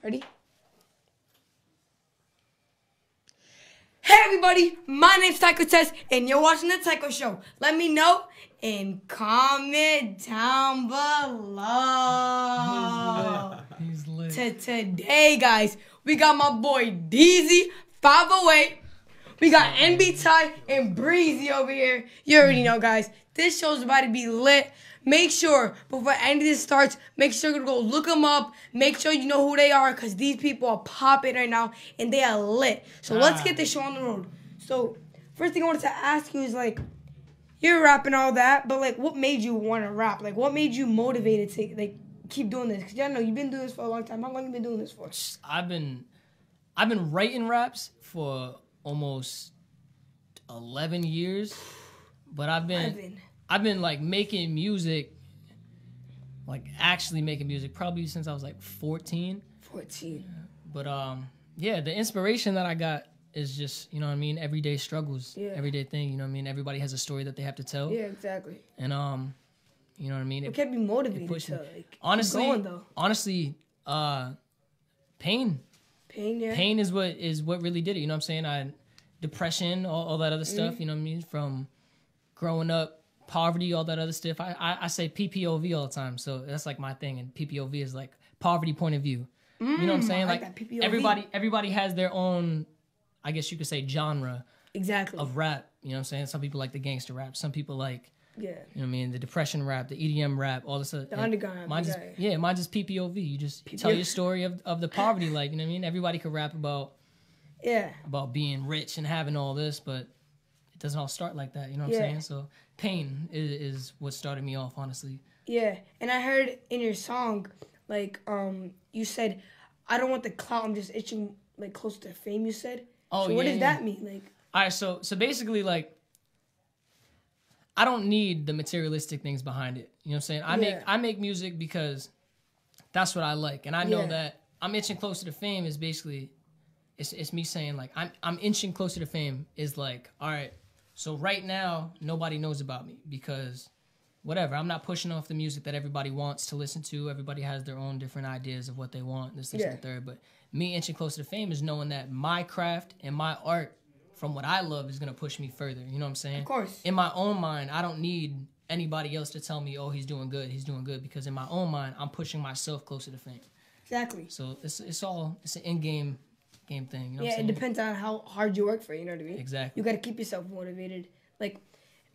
Ready? Hey everybody, my name's Tyco Show, and you're watching the Tyco Show. Let me know and comment down below. He's lit. Today, guys, we got my boy Dizzy508. We got NB Ty and Breezy over here. You already know, guys. This show's about to be lit. Make sure, before any of this starts, make sure to go look them up. Make sure you know who they are, because these people are popping right now, and they are lit. So let's get this show on the road. So, first thing I wanted to ask you is, like, you're rapping all that, but, like, what made you want to rap? Like, what made you motivated to, like, keep doing this? Because, I know you've been doing this for a long time. How long have you been doing this for? I've been writing raps for almost 11 years, but I've been like making music, like actually making music probably since I was like 14. 14. But yeah, the inspiration that I got is just, you know what I mean, everyday struggles, everyday thing, you know what I mean? Everybody has a story that they have to tell. Yeah, exactly. And you know what I mean? It kept me motivated to, like, honestly, keep going, though. Honestly, pain. Pain, yeah. Pain is what really did it, you know what I'm saying? Depression, all that other stuff, you know what I mean? From growing up, poverty, all that other stuff. I say PPOV all the time, so that's like my thing. And PPOV is like poverty point of view. You know what I'm saying? I like that, PPOV. Everybody has their own, I guess you could say, genre. Exactly. Of rap. You know what I'm saying? Some people like the gangster rap. Some people like, you know what I mean, the depression rap, the EDM rap, all this stuff. The underground rap. Mine's just PPOV. You just tell your story of the poverty, like, you know what I mean? Everybody could rap about being rich and having all this, but it doesn't all start like that, you know what I'm saying? So pain is what started me off, honestly. Yeah, and I heard in your song, like, you said, I don't want the clout, I'm just itching, like, close to fame, you said. Oh, so what does that mean? Like, all right, so basically, like, I don't need the materialistic things behind it. You know what I'm saying? I make music because that's what I like, and I know that I'm itching closer to fame is basically, it's me saying, like, I'm inching closer to fame is like, all right, so right now, nobody knows about me because whatever. I'm not pushing off the music that everybody wants to listen to. Everybody has their own different ideas of what they want, this, and the third. But me inching closer to fame is knowing that my craft and my art from what I love is going to push me further. You know what I'm saying? Of course. In my own mind, I don't need anybody else to tell me, oh, he's doing good, because in my own mind, I'm pushing myself closer to fame. Exactly. So it's an in-game thing, you know what I'm saying? It depends on how hard you work for it, you know what I mean? Exactly. You got to keep yourself motivated. Like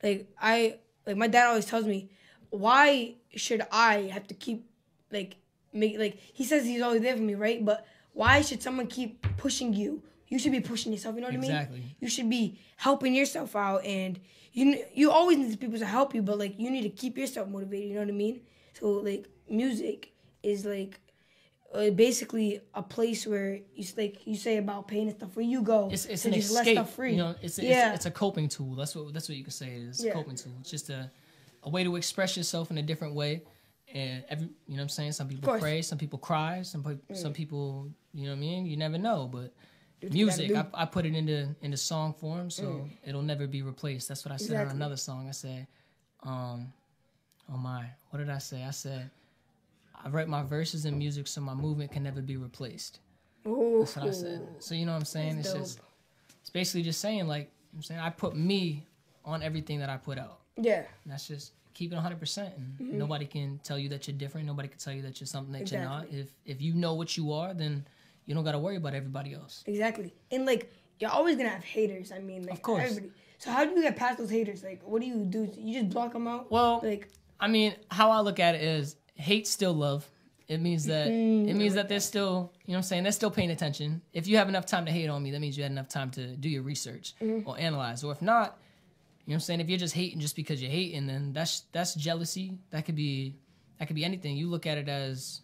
my dad always tells me, why should I have to keep, he says he's always there for me, right? But why should someone keep pushing you? You should be pushing yourself, you know what I mean? Exactly. You should be helping yourself out, and you always need people to help you, but, like, you need to keep yourself motivated, you know what I mean? So, like, music is, like, basically a place where you say about pain and stuff, where you go it's to an just escape. let stuff free. You know, it's a coping tool. That's what you could say it is. A coping tool. It's just a way to express yourself in a different way. And you know what I'm saying? Some people pray, some people cry, some people, you know what I mean? You never know, but music, I put it into song form, so it'll never be replaced. That's what I said on another song. I said, what did I say? I said, I write my verses in music so my movement can never be replaced. Ooh. That's what I said. So you know what I'm saying? It's basically just saying, like, I'm saying I put me on everything that I put out. Yeah. And that's just keep it 100%. And nobody can tell you that you're different. Nobody can tell you that you're something that you're not. If you know what you are, then you don't got to worry about everybody else. Exactly. And, like, you're always going to have haters. I mean, like, of course. Everybody. So how do you get past those haters? Like, what do? You just block them out? Well, like, I mean, how I look at it is hate still love. It means that they're still, you know what I'm saying, they're still paying attention. If you have enough time to hate on me, that means you had enough time to do your research or analyze. Or if not, you know what I'm saying, if you're just hating just because you're hating, then that's jealousy. That could be anything. You look at it as,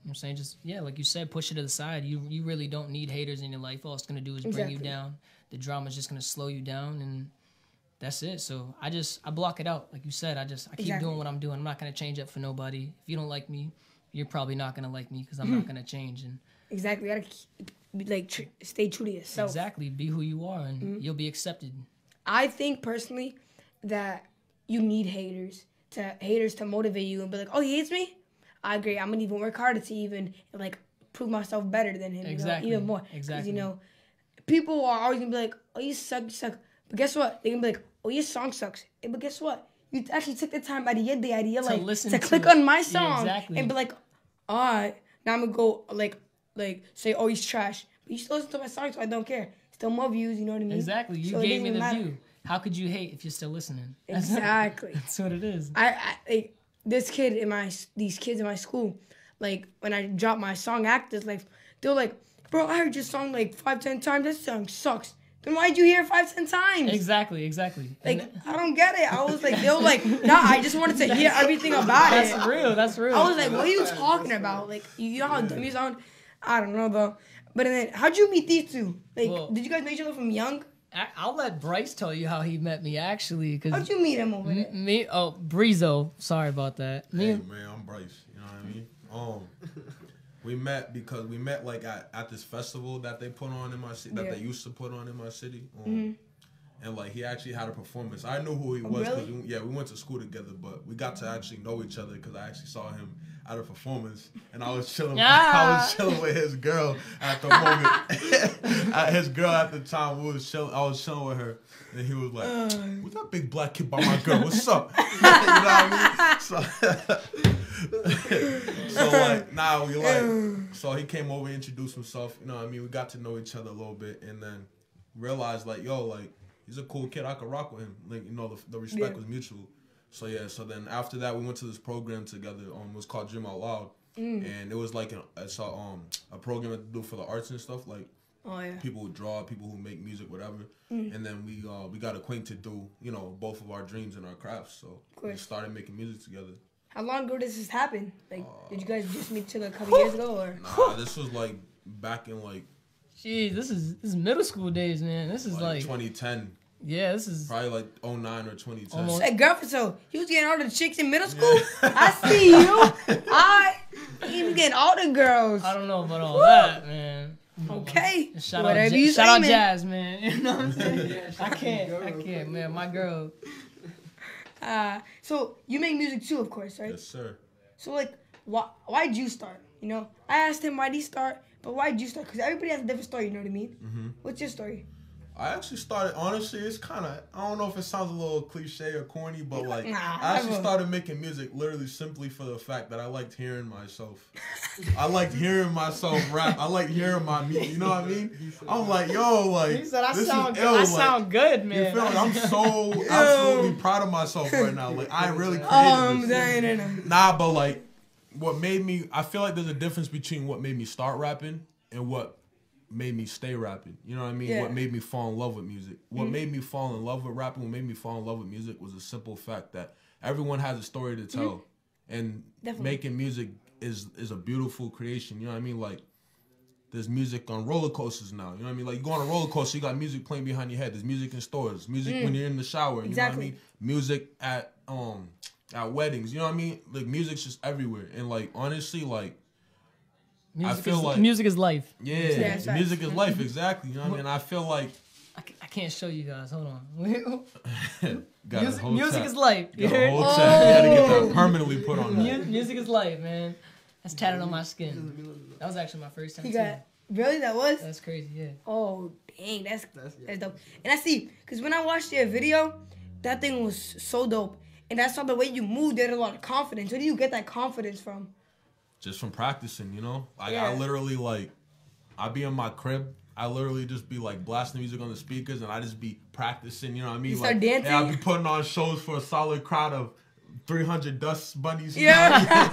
you know what I'm saying, just, like you said, push it to the side. You really don't need haters in your life. All it's going to do is bring you down. The drama's just going to slow you down, and that's it. So I block it out. Like you said, I keep doing what I'm doing. I'm not going to change up for nobody. If you don't like me, you're probably not going to like me because I'm not going to change. And exactly. You got to stay true to yourself. Exactly. Be who you are, and you'll be accepted. I think personally that you need haters to motivate you and be like, oh, he hates me? I agree. I'm going to even work harder to even, like, prove myself better than him. Exactly. You know, even more. Exactly. You know, people are always gonna be like, "Oh, you suck, you suck." But guess what? They're gonna be like, "Oh, your song sucks." But guess what? You actually took the time out of your day, to click on my song and be like, "All right, now I'm gonna go like say, oh, he's trash." But you still listen to my song, so I don't care. Still more views. You know what I mean? Exactly. You so gave me the view. How could you hate if you're still listening? Exactly. That's what it is. I these kids in my school, like when I dropped my song Actors, like they're like, "Bro, I heard your song like 5-10 times. That song sucks." Then why'd you hear it 5-10 times? Exactly. Like, I don't get it. I was like, they were like, nah, I just wanted to hear everything about it. That's real. I was like, what are you talking about? Like, you know how dumb you sound? I don't know, though. But then, how'd you meet these two? Like, did you guys know each other from young? I'll let Bryce tell you how he met me, actually. How'd you meet him over there? Me? Oh, Breezo. Sorry about that. Hey, man, I'm Bryce. You know what I mean? We met because we met like at this festival that they put on in my city, that they used to put on in my city. And like he actually had a performance. I knew who he was because we went to school together, but we got to actually know each other because I actually saw him at a performance, and I was chilling. I was chilling with his girl at the moment. His girl at the time, we was chilling. I was chilling with her, and he was like, "What's that big black kid by my girl? What's up?" You know what I mean? So like, nah, we like. So he came over, introduced himself. You know what I mean? We got to know each other a little bit, and then realized like, yo, like he's a cool kid. I could rock with him. Like, you know, the respect was mutual. So yeah, so then after that we went to this program together. It was called Dream Out Loud, and it was like a program to do for the arts and stuff. Like people who draw, people who make music, whatever. And then we got acquainted through both of our dreams and our crafts. So we started making music together. How long ago did this happen? Like, did you guys just meet each other a couple years ago, or? Nah, this was like back in like. Jeez, this is middle school days, man. This is like 2010. Yeah, this is probably like 09 or 2010. Almost. Hey, girlfriend, so you was getting all the chicks in middle school? Yeah. I see you. You was getting all the girls. I don't know about all that, man. Okay. Shout out Jazz, man. You know what I'm saying? I can't, man. My girl. So you make music too, of course, right? Yes, sir. So like, why'd you start? You know, I asked him why'd he start, but why'd you start? Because everybody has a different story. You know what I mean? Mm-hmm. What's your story? I actually started, honestly, it's kind of, I don't know if it sounds a little cliche or corny, but like, I actually started making music literally simply for the fact that I liked hearing myself. I liked hearing myself rap. I liked hearing my music, you know what I mean? I'm like, yo, like, he said, I sound good, man. You feel me? I'm so absolutely proud of myself right now. Like, I really created this. Nah, but like, I feel like there's a difference between what made me start rapping and what made me stay rapping. You know what I mean? Yeah. What made me fall in love with music. What made me fall in love with rapping, what made me fall in love with music was a simple fact that everyone has a story to tell. And making music is a beautiful creation. You know what I mean? Like, there's music on roller coasters now. You know what I mean? Like, you go on a roller coaster, you got music playing behind your head. There's music in stores. Music when you're in the shower. You know what I mean? Music at weddings. You know what I mean? Like, music's just everywhere. And like, honestly, like, music is life. Yeah, music is life, exactly. You know what I mean? I feel like I can't show you guys. Hold on. music is life. You got to get that permanently put on. Music is life, man. That's tatted on my skin. That was actually my first time. Really? That was? That's crazy. Yeah. Oh dang, that's dope. And I see, cause when I watched your video, that thing was so dope, and I saw the way you moved. There was a lot of confidence. Where do you get that confidence from? Just from practicing, you know? Like, I literally, like, I be in my crib. I literally just be, like, blasting music on the speakers, and I just be practicing, you know what I mean? You start dancing? And I be putting on shows for a solid crowd of 300 dust bunnies. You know what I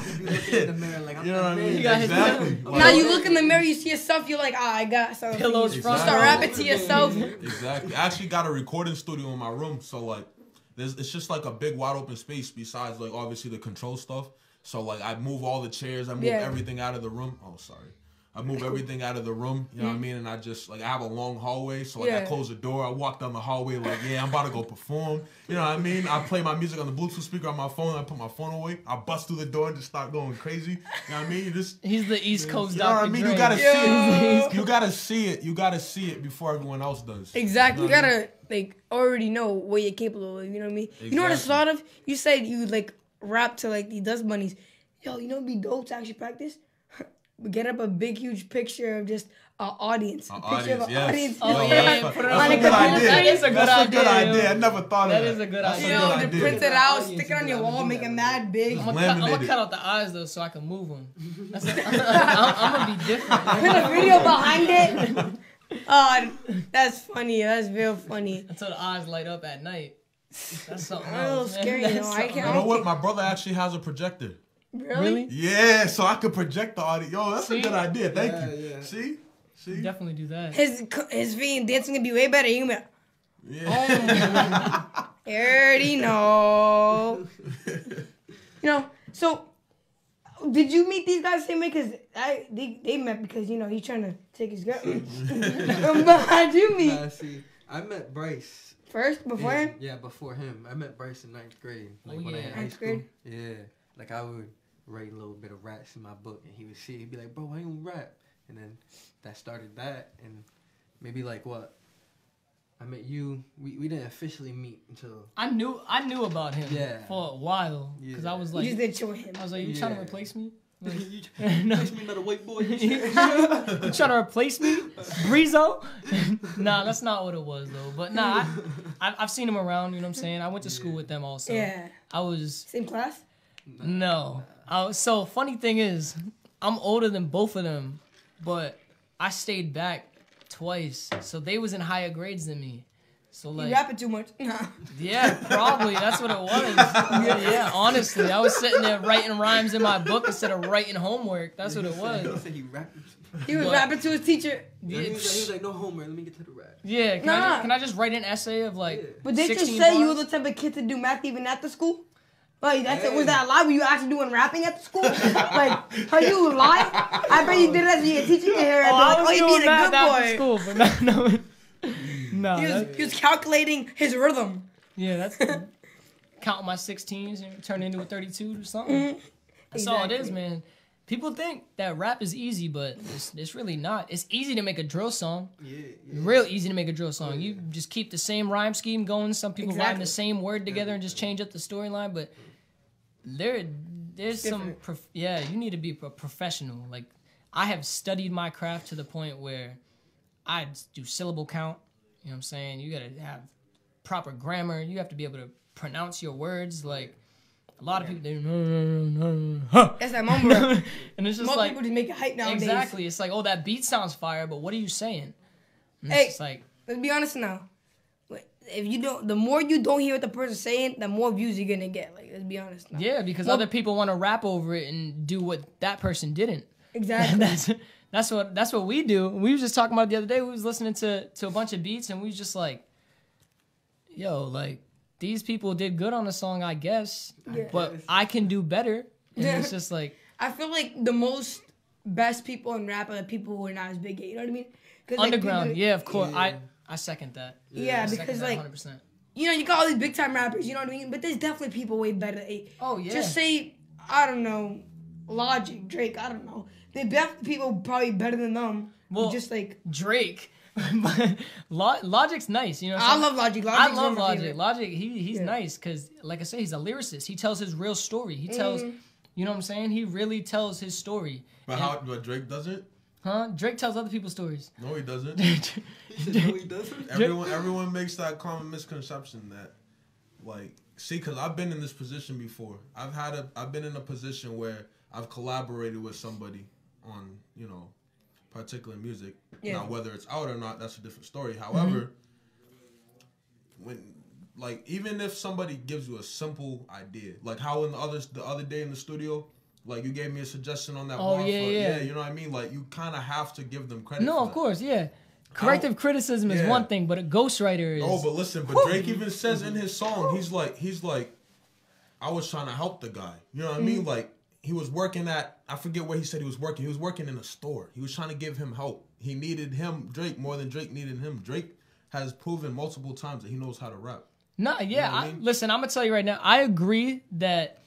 mean? Exactly. Like, now you look in the mirror, you see yourself, you're like, I got some pillows. You start rapping to yourself. Exactly. I actually got a recording studio in my room, so, like, it's just, like, a big, wide open space besides, like, obviously the control stuff. So, like, I move all the chairs. I move everything out of the room. Oh, sorry. I move everything out of the room. You know what I mean? And I just, like, I have a long hallway. So, like, I close the door. I walk down the hallway like, I'm about to go perform. You know what I mean? I play my music on the Bluetooth speaker on my phone. I put my phone away. I bust through the door and just start going crazy. You know what I mean? He's the East Coast Dr. You know what I mean? Dre. You got to see it. You got to see it. You got to see it before everyone else does. Exactly. You got to, like, already know what you're capable of. You know what I mean? Exactly. You know what I thought of? You said you, like, rap to, like, the dust bunnies. Yo, you know it'd be dope to actually practice? get up a big, huge picture of just an audience. A picture of an audience. Oh, yeah. Put it That's on a good idea. That is a good That's a good idea. idea. I never thought of that. That is a good idea. Yo, That's a to good print idea. it out, stick it on your wall, make it mad big. I'm gonna cut out the eyes though, so I can move them. I'm gonna be different. Put a video behind it. That's funny. That's real funny. Until the eyes light up at night. That's something A little else, man. scary, That's though. I something can't- You know what? My brother actually has a projector. Really? Yeah, so I could project the audio. Yo, that's a good idea. Thank you. Yeah. See? Definitely do that. His feet dancing gonna be way better. You gonna be like, Yeah. you already know. So did you meet these guys the same way? Because they met because, he's trying to take his girl. But how'd you meet? Nah, see, I met Bryce. First, before him? Yeah, before him. I met Bryce in 9th grade. Like when I yeah. in high 9th school. grade? Yeah. Like I would write a little bit of raps in my book and he would see it. He'd be like, bro, why you don't rap? And then that started that. And maybe like what? I met you. We didn't officially meet until... I knew about him for a while. Because I was like... You just didn't chill with him. I was like, you trying to replace me? Like, you replace me another white boy. you trying to replace me? Breezo? Nah, that's not what it was, though. But nah, I've seen him around, you know what I'm saying? I went to school with them also. Yeah. I was... Same class? No. So, funny thing is, I'm older than both of them, but I stayed back twice. So, they was in higher grades than me. So, like... You rapping too much. Yeah, probably. That's what it was. Yeah, honestly. I was sitting there writing rhymes in my book instead of writing homework. That's what it He was. said he rapped. He was But- rapping to his teacher. Yeah, he was like, no homework. Let me get to the rap. Yeah, Nah. can I just write an essay of like But did you 16 say you were bars? the type of kid to do math even after school? Like, Hey. was that a lie? Were you actually doing rapping at the school? Like, are you lying? I bet you did it as your teacher can hear it. I was you doing being a math good after boy. school, but no. He was calculating his rhythm. Yeah, that's counting my 16s and turn into a 32 or something. That's all it is, Exactly. man. People think that rap is easy, but it's really not. It's easy to make a drill song. Yeah. Real easy to make a drill song. You just keep the same rhyme scheme going. Some people rhyme Exactly. the same word together and just change up the storyline. But there's some you need to be a professional. Like I have studied my craft to the point where I do syllable count. You know what I'm saying? You gotta have proper grammar. You have to be able to pronounce your words. Like a lot of people, That's that mumble rap. and it's just Most like people just make it hype nowadays. exactly. It's like, oh, that beat sounds fire, but what are you saying? And Hey. it's just like. Let's be honest now. If you don't, the more you don't hear what the person's saying, the more views you're gonna get. Like, let's be honest now. Yeah, because other people want to rap over it and do what that person didn't. Exactly. That's what we do. We was just talking about it the other day. We was listening to a bunch of beats and we was just like, yo, like these people did good on the song, I guess, but I can do better. And it's just like I feel like the most best people in rap are the people who are not as big yet. You know what I mean? 'Cause, like, underground. people- Yeah, of course. Yeah. I second that. Yeah, I second because that like 100%. you got all these big time rappers. You know what I mean? But there's definitely people way better. Oh yeah. Just say I don't know, Logic, Drake. I don't know. There's definitely people probably better than them. Well, Well, just like Drake. But Logic's nice, you know. What I I'm love Logic. I Logic's love one of my Logic. favorite. Logic, he's nice because, like I say, he's a lyricist. He tells his real story. He tells, you know what I'm saying? He really tells his story. But Drake doesn't? Huh? Drake tells other people's stories. No, he doesn't. He said, no, he doesn't. Everyone makes that common misconception that, like, see, because I've been in this position before. I've been in a position where I've collaborated with somebody on, particular music. Yeah. Now, whether it's out or not, that's a different story. However, even if somebody gives you a simple idea, like how the other day in the studio, like you gave me a suggestion on that. Oh, bar yeah. you know what I mean? Like you kind of have to give them credit. No, for of that. course, yeah. Corrective criticism is Yeah. one thing, but a ghostwriter is. Oh, but listen, Drake even says in his song, he's like, I was trying to help the guy. You know what I mean? Like he was working I forget where he said he was working. He was working in a store. He was trying to give him help. He needed Drake, more than Drake needed him. Drake has proven multiple times that he knows how to rap. Nah, yeah. You know what I mean? Listen, I'm gonna tell you right now. I agree that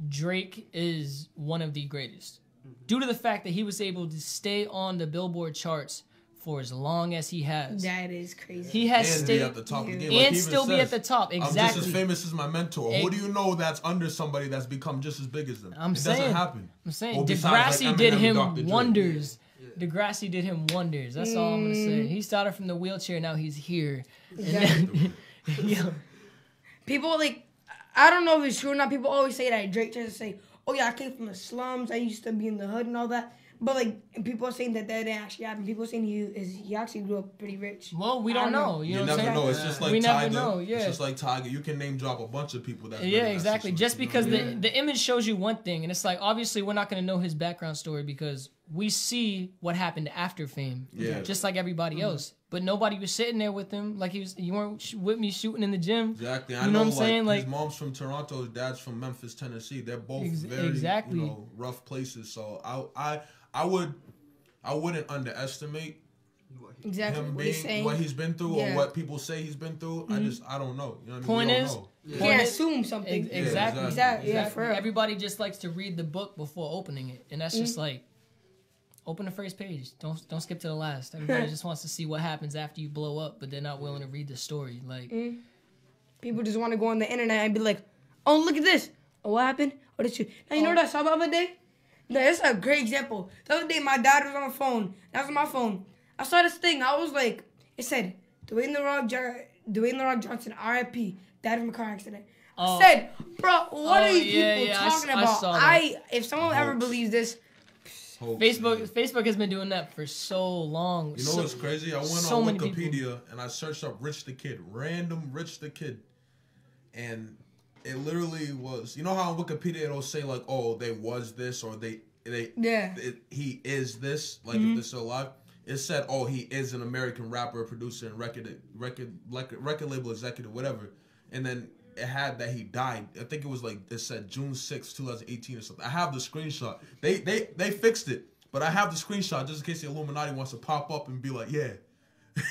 Drake is one of the greatest, due to the fact that he was able to stay on the Billboard charts for as long as he has. That is crazy. He has And stayed be at the top of the game. and Like he even still be says, at the top. Exactly. I'm just as famous as my mentor. Who do you know that's under somebody that's become just as big as them? I'm it saying, doesn't happen. I'm saying, Well, besides, Degrassi like, did Eminem and him Dr. Dre. wonders. Degrassi did him wonders. That's all I'm gonna say. He started from the wheelchair, now he's here. And then, yo, People like, I don't know if it's true or not. People always say that. Drake tries to say, "Oh yeah, I came from the slums. I used to be in the hood and all that." But like, people are saying that didn't actually happen. People are saying he actually grew up pretty rich. well, we don't know. You know what I'm never saying? know. It's just like we Tiger. never know. Yeah. It's just like Tiger. You can name drop a bunch of people that. Yeah, exactly. Just because the image shows you one thing, and it's like obviously we're not gonna know his background story because we see what happened after fame. Yeah. Just like everybody else. But nobody was sitting there with him. Like you weren't with me shooting in the gym. Exactly. You know what I'm saying? Like Like his mom's from Toronto, his dad's from Memphis, Tennessee. They're both very exactly. rough places. So I wouldn't underestimate Exactly him what he's being saying. what he's been through Yeah. or what people say he's been through. I don't know. You know what Point I mean? is, You can't assume something. Exactly. Exactly. Yeah, for real. Everybody just likes to read the book before opening it, and that's just like open the first page. Don't skip to the last. Everybody just wants to see what happens after you blow up, but they're not willing to read the story. Like People just want to go on the internet and be like, "Oh, look at this. Oh, what happened? Oh, that's you." Now you know what I saw the other day? No, that's a great example. The other day, my dad was on the phone. That was my phone. I saw this thing. I was like, it said, Dwayne The Rock Johnson, R.I.P. Died from a car accident. I said, bro, what are you people talking about? If someone ever believes this, Facebook has been doing that for so long. You know what's crazy? I went so on many Wikipedia and I searched up Rich the Kid, random Rich the Kid, and it literally was. You know how on Wikipedia it'll say like, "Oh, they was this," or he is this. Like if they're still alive, it said, "Oh, he is an American rapper, producer, and record label executive, whatever." And then it had that he died. I think it was like it said June 6, 2018 or something. I have the screenshot. They fixed it, but I have the screenshot just in case the Illuminati wants to pop up and be like, yeah.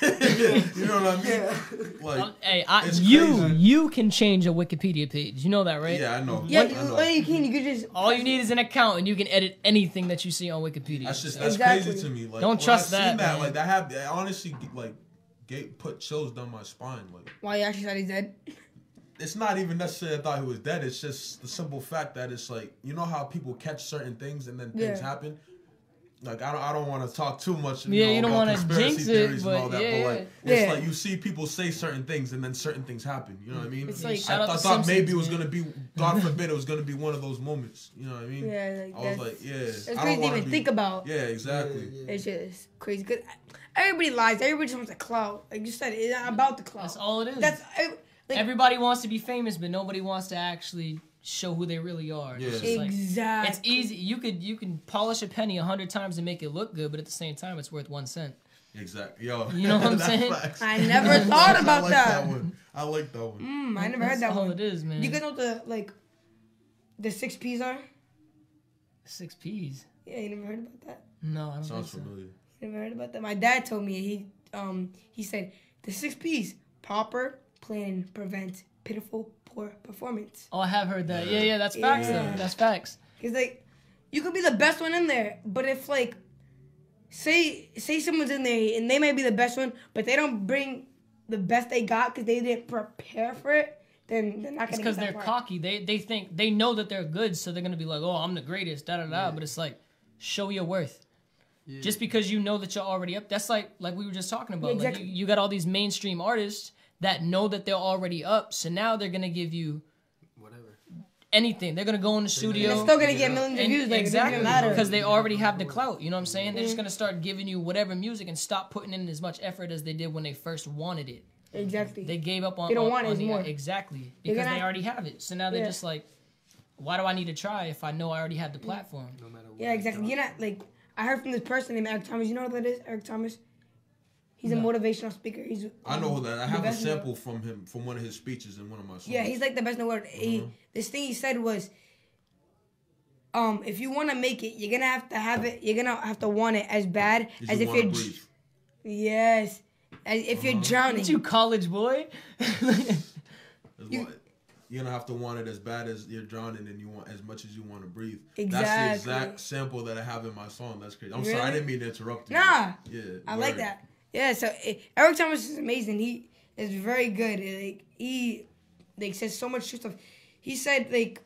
You know what I mean? Like, hey, you can change a Wikipedia page. You know that, right? Yeah, I know. yeah, I know. you can just. All you need is an account, and you can edit anything that you see on Wikipedia. That's Exactly. crazy to me. Like, Don't trust when I seen that, man. Like that honestly like put chills down my spine. Like, Why you actually thought he's dead? it's not even necessarily I thought he was dead. It's just the simple fact that it's like, you know how people catch certain things and then things happen. Like I don't want to talk too much. You don't want to jinx it, and all but that, yeah. but like it's like you see people say certain things and then certain things happen. You know what I mean? It's like, I thought maybe it was gonna be, God forbid, it was gonna be one of those moments. You know what I mean? Yeah, like I was like, yeah. It's I crazy don't to want even think about. Yeah, exactly. It's just crazy because everybody lies. Everybody just wants a clout. Like you said, it's not about the clout. That's all it is. Like, everybody wants to be famous, but nobody wants to actually show who they really are. Yeah. It's just like, exactly. it's easy. You can polish a penny 100 times and make it look good, but at the same time, it's worth 1 cent. Exactly. Yo, You know what I'm that's saying? facts. I never thought about I like that. one. I like that one. I never heard That's that all one. it is, man. You guys know what the 6 P's are? 6 P's. Yeah, you never heard about that? No, I don't Sounds think so. familiar. You never heard about that? My dad told me he said the 6 P's: proper, plan, prevent, pitiful, poor performance. Oh, I have heard that. Yeah, that's facts though. That's facts. Cause like, you could be the best one in there, but if like, say someone's in there and they might be the best one, but they don't bring the best they got because they didn't prepare for it, then they're not gonna. It's because they're cocky. They think they know that they're good, so they're gonna be like, "Oh, I'm the greatest." But it's like, show your worth. Yeah. Just because you know that you're already up, that's like we were just talking about. Exactly. Like you got all these mainstream artists that know that they're already up, so now they're gonna give you Whatever. anything. They're gonna go in the studio. They're still gonna get millions of views. Like, exactly, it doesn't matter. because they already have the clout. You know what I'm saying? They're just gonna start giving you whatever music and stop putting in as much effort as they did when they first wanted it. Exactly. They gave up on. They don't want it on the, anymore. Exactly, because they already have it. So now they're Yeah. just like, why do I need to try if I know I already have the platform? No matter what. Yeah, exactly. You're not like, I heard from this person named Eric Thomas. You know what that is? Eric Thomas. He's a motivational speaker. He's I know that. I have a best sample from him from one of his speeches in one of my songs. Yeah, he's like the best in the world. This thing he said was, if you want to make it, you're gonna have to have it. You're gonna have to want it as bad as if you're. Yes, as if you're drowning. You college boy. you're gonna have to want it as bad as you're drowning, and you want as much as you want to breathe. Exactly. That's the exact sample that I have in my song. That's crazy. I'm sorry, I didn't mean to interrupt you. Nah. Yeah. I like that. Yeah. So Eric Thomas is amazing. He is very good. Like he says so much true stuff. He said like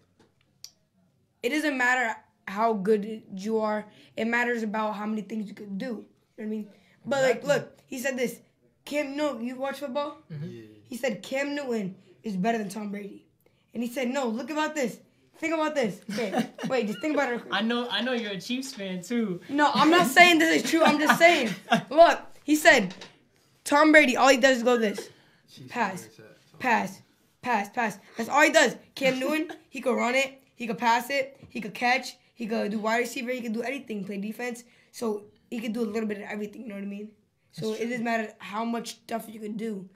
it doesn't matter how good you are. It matters about how many things you could do. You know what I mean? But like, look, he said this. Cam Newton, you watch football? Yeah. He said Cam Newton is better than Tom Brady. And he said, no, look about this. Think about this. Okay, wait, just think about it. I know you're a Chiefs fan too. No, I'm not saying this is true. I'm just saying. Look, he said, Tom Brady, all he does is go this. Pass. That's all he does. Cam Newton, he could run it. He could pass it. He could catch. He could do wide receiver. He could do anything, play defense. So he could do a little bit of everything, you know what I mean? So it doesn't matter how much stuff you can do.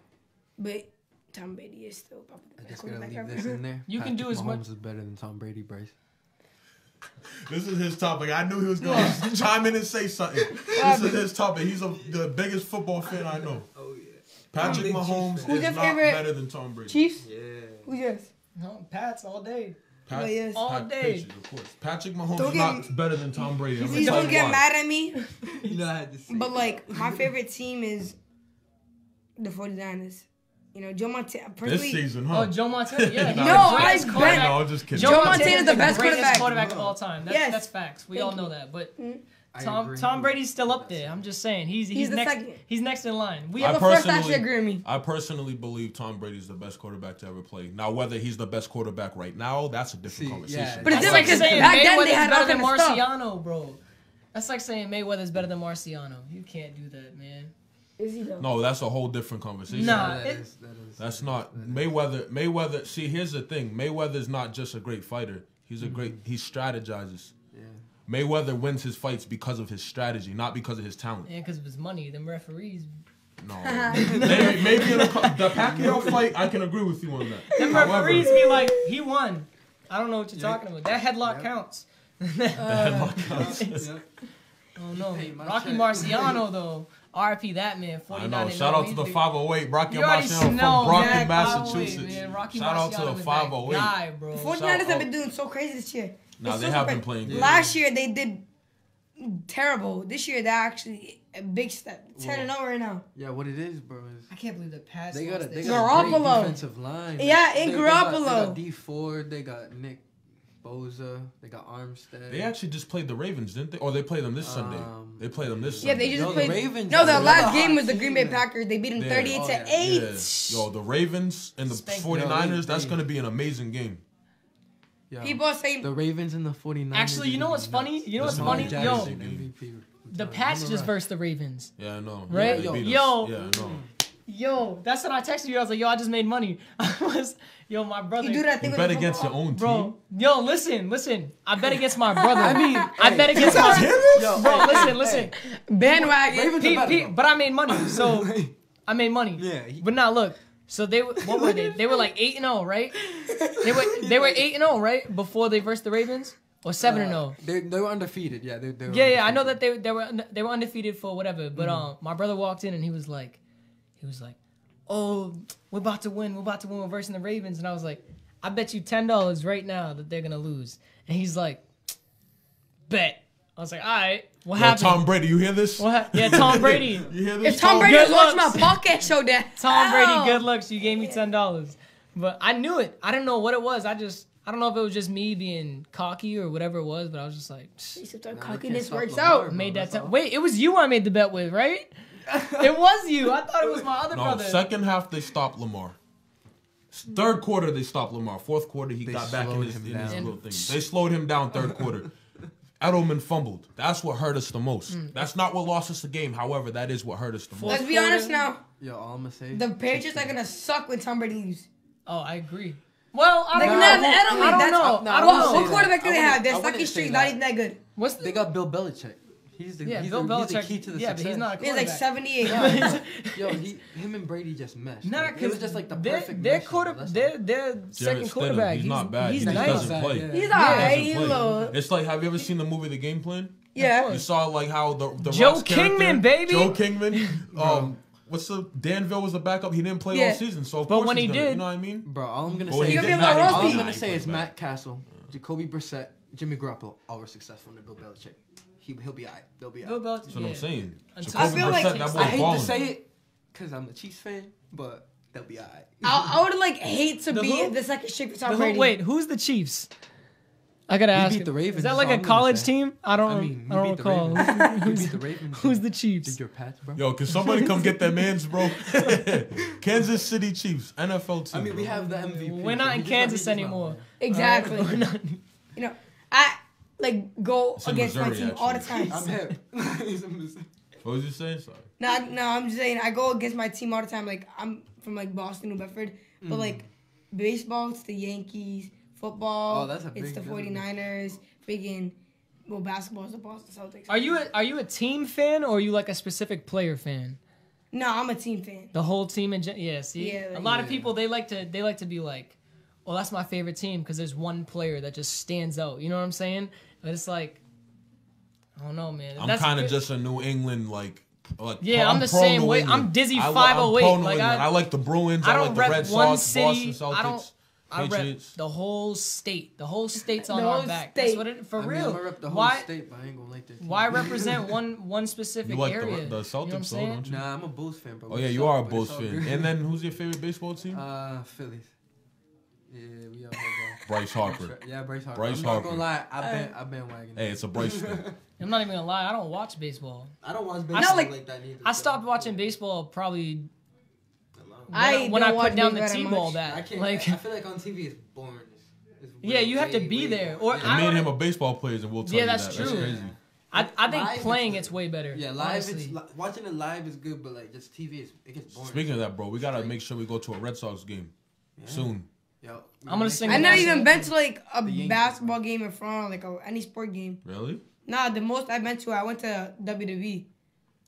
But Tom Brady is still probably the best quarterback leave ever. this in there. You can do as much. Mahomes is better than Tom Brady, Bryce. This is his topic. I knew he was going to chime in and say something. This is his topic. He's the biggest football fan I know. Oh yeah. Patrick Mahomes Who's is your not favorite better than Tom Brady. Chiefs? Yeah. Who's yours? No, Pats all day. Oh, yes. All day. Patriots, of course. Patrick Mahomes Don't is get not better than Tom Brady. I'm gonna Please tell don't you get why. mad at me. You know I had to say. But like my favorite team is the 49ers. You know, Joe Montana. This Personally, season, huh? Oh, Joe Montana. Yeah, No, he's I the greatest bet. quarterback. No, I'm just kidding. Joe Montana's the best greatest quarterback. of all time. Yes. That's facts. We all know that. But I Tom agree. Brady's still up there. I'm just saying he's the next. second. He's next in line. We Yeah, have but first actually agree with me. I personally believe Tom Brady's the best quarterback to ever play. Now, whether he's the best quarterback right now, that's a different See, conversation. yeah. But it's That's like different because saying back then they Mayweather's had all better than kind of stuff. Marciano, bro. That's like saying Mayweather's better than Marciano. You can't do that, man. Is he though? No, that's a whole different conversation. Nah. That is. That's not Mayweather. See, here's the thing. Mayweather's not just a great fighter. He's a great. He strategizes. Yeah. Mayweather wins his fights because of his strategy, not because of his talent. And because of his money, them referees. No, maybe in the Pacquiao fight, I can agree with you on that. Them However, referees be like, he won. I don't know what you're talking about. That headlock counts. Yeah. Oh no, Hey, my Rocky check. Marciano though. RP that man. 49 I know. Shout out to the 508, Rocky You already Marciano from know Brockton, that Massachusetts. man. Rocky Shout out to Marciano the was 508. that guy, bro. 49ers have been doing so crazy this year. Nah, It's they so have crazy. been playing good. Last year they did terrible. This year they're actually a big step. 10-0 right now. Yeah, what it is, bro, is I can't believe the pass. they got a great Garoppolo. defensive line. Yeah, and They got Garoppolo. D Ford. They got Nick Bosa. They got Armstead. They actually just played the Ravens, didn't they? Or they played them this Sunday. They played them this Yeah, Sunday. they just No, the played. Ravens No, are the another last hot game was the team, Green Bay man. Packers. They beat them Yeah. 38 Oh, to yeah. 8. Yeah. Yo, the Ravens and the Spank. 49ers, that's Yo, going to be an amazing game. Yeah. People are saying The Ravens and the 49ers. Actually, you know what's funny? You know what's Listen, funny? Lamar Yo, Jackson. MVP. the Pats just versed the Ravens. Yeah, I know. Right? Yeah, they beat Yo. us. Yeah, I know. Yo, that's when I texted you. I was like, yo, I just made money. My brother. you do that thing You with bet the against your football. own team. Bro, yo, listen. I bet against my brother. I bet against my Yo, bro. hey, Listen. Bandwagon. Ravens are better, though. But I made money, so I made money. Yeah, But now look. So what were they? They were like 8-0, right? They were 8-0, right? Before they versed the Ravens, or 7-0. They were undefeated. Yeah, they were Yeah, I know undefeated. that they were undefeated for whatever. But my brother walked in and he was like, "Oh, we're about to win. We're versing the Ravens." And I was like, "I bet you $10 right now that they're gonna lose." And he's like, "Bet." I was like, "All right, what Yo, happened?" Tom Brady, you hear this? Yeah, Tom Brady. You hear this? If Tom Brady was Good watching my looks. podcast show, there. Tom Brady, good looks. You gave me $10, but I knew it. I didn't know what it was. I don't know if it was just me being cocky or whatever it was, but I was just like, Sometimes Nah, cockiness they can't works stop Lamar, out. bro. made that That's time. all. Wait, it was you I made the bet with, right? It was you. I thought it was my other No, brother. second half they stopped Lamar. Third quarter they stopped Lamar. Fourth quarter he They got back in slowed his him little down. thing. They slowed him down third quarter. Edelman fumbled. That's what hurt us the most. That's not what lost us the game. However, that is what hurt us the most. Let's be honest now. Yo, all I'm gonna say. The Patriots are gonna suck when Tom Brady leaves. Oh, I agree. Well, I They don't can know. have Edelman. I don't That's- know. no, I I don't wouldn't know. say What quarterback do I they have? wouldn't- Their I second wouldn't streak's say not that. even that good. What's the? They got Bill Belichick. He's the Bill he's Belichick. the key to the Yeah, but success. he's not a He's like quarterback. 78. Yo, him and Brady just meshed. Nah, Like, it was just like the their perfect. their meshing, quarter, bro. That's their Jarrett second Stidham, quarterback. he's not bad. He's He just nice. doesn't play. Yeah. He's He alright. doesn't He's play. low. It's like, have you ever seen the movie The Game Plan? Yeah. You saw like how the Joe Rock's Kingman, character- baby. Joe Kingman. Danville was the backup. He didn't play Yeah. all season, so of But course when he's he gonna, did- you know what I mean? Bro, all I'm gonna But when say he You're did gonna be not, able to he roast was me. all I'm not. gonna He say played is bad. Matt Castle, Jacoby Brissett, Jimmy Garoppolo, all were successful under Bill Belichick. He'll be alright. They'll be Bill alright. Belichick, That's what I'm saying. Until- I Jacoby feel like- Brissett, that boy I hate balling. to say it because I'm a Chiefs fan, but they'll be alright. I would like hate to The be who? the second shit for The Tom who- Brady. wait, who's the Chiefs? I gotta ask. beat the Ravens, Is that that's like all a I'm gonna college say. team? I don't. I mean, I don't you beat the recall. Ravens. You beat the Ravens. Who's the Did Chiefs? your Pats, bro? Yo, can somebody come get that man's, bro? Kansas City Chiefs, NFL team. I mean, we bro. have the MVP. We're not so in he's Kansas he's not anymore. winning. Exactly. We're not- You know, I like go It's in against my Missouri, team all the actually. time. I'm hip. He's a Missouri. What was you saying? Sorry. No, I'm just saying I go against my team all the time. Like I'm from like Boston, New Bedford, but like baseball, it's the Yankees. Football, Oh, that's a it's big the difference. 49ers. Freaking, well, basketball is the Boston Celtics. Are you a team fan or are you like a specific player fan? No, I'm a team fan. The whole team in yeah. See, Yeah, a lot of yeah. people they like to be like, well, that's my favorite team because there's one player that just stands out. You know what I'm saying? But it's like, I don't know, man. I'm That's kind of good. just a New England like. Yeah, I'm the pro same New way. England. I'm Dizzy508. I'm pro New Like, England. I- I like the Bruins. I I don't like the rep Red one Sox, city. Boston I don't. Celtics, I rep Patriots. the whole state. The whole state's on The our whole back. state. That's what it for I mean, real. I'm gonna rep the whole why state, but I ain't gonna like that team. why represent one specific You like area? the You know what I'm Celtics, though, saying? don't you? Nah, I'm a Bulls fan, bro. Oh yeah, you are a Bulls fan. And then who's your favorite baseball team? Phillies. Yeah, we out here, Bryce bro. Harper. Yeah, Bryce Harper. Bryce I'm Harper. not gonna lie, I've been wagging. Hey, it's a Bryce thing. I'm not even gonna lie. I don't watch baseball. I don't watch baseball Not like- like that neither. I stopped watching basable probably I when I don't put watch down the baseball that T-ball much. back. I can't. Like, I feel like on TV it's boring. It's yeah, you have to be there. Or And I me and don't- him are baseball players, and we'll tell Yeah, you that's that. true. That's crazy. I think Live, playing it's it's way better. Yeah, live. honestly. Watching it live is good, but like just TV, it gets boring. Speaking of that, bro, we gotta make sure we go to a Red Sox game soon. Yo, I'm gonna sing I've never Yeah. even been to like a The Yankees, basketball game in front, like any sport game. Really? Nah, the most I've been to, I went to WWE.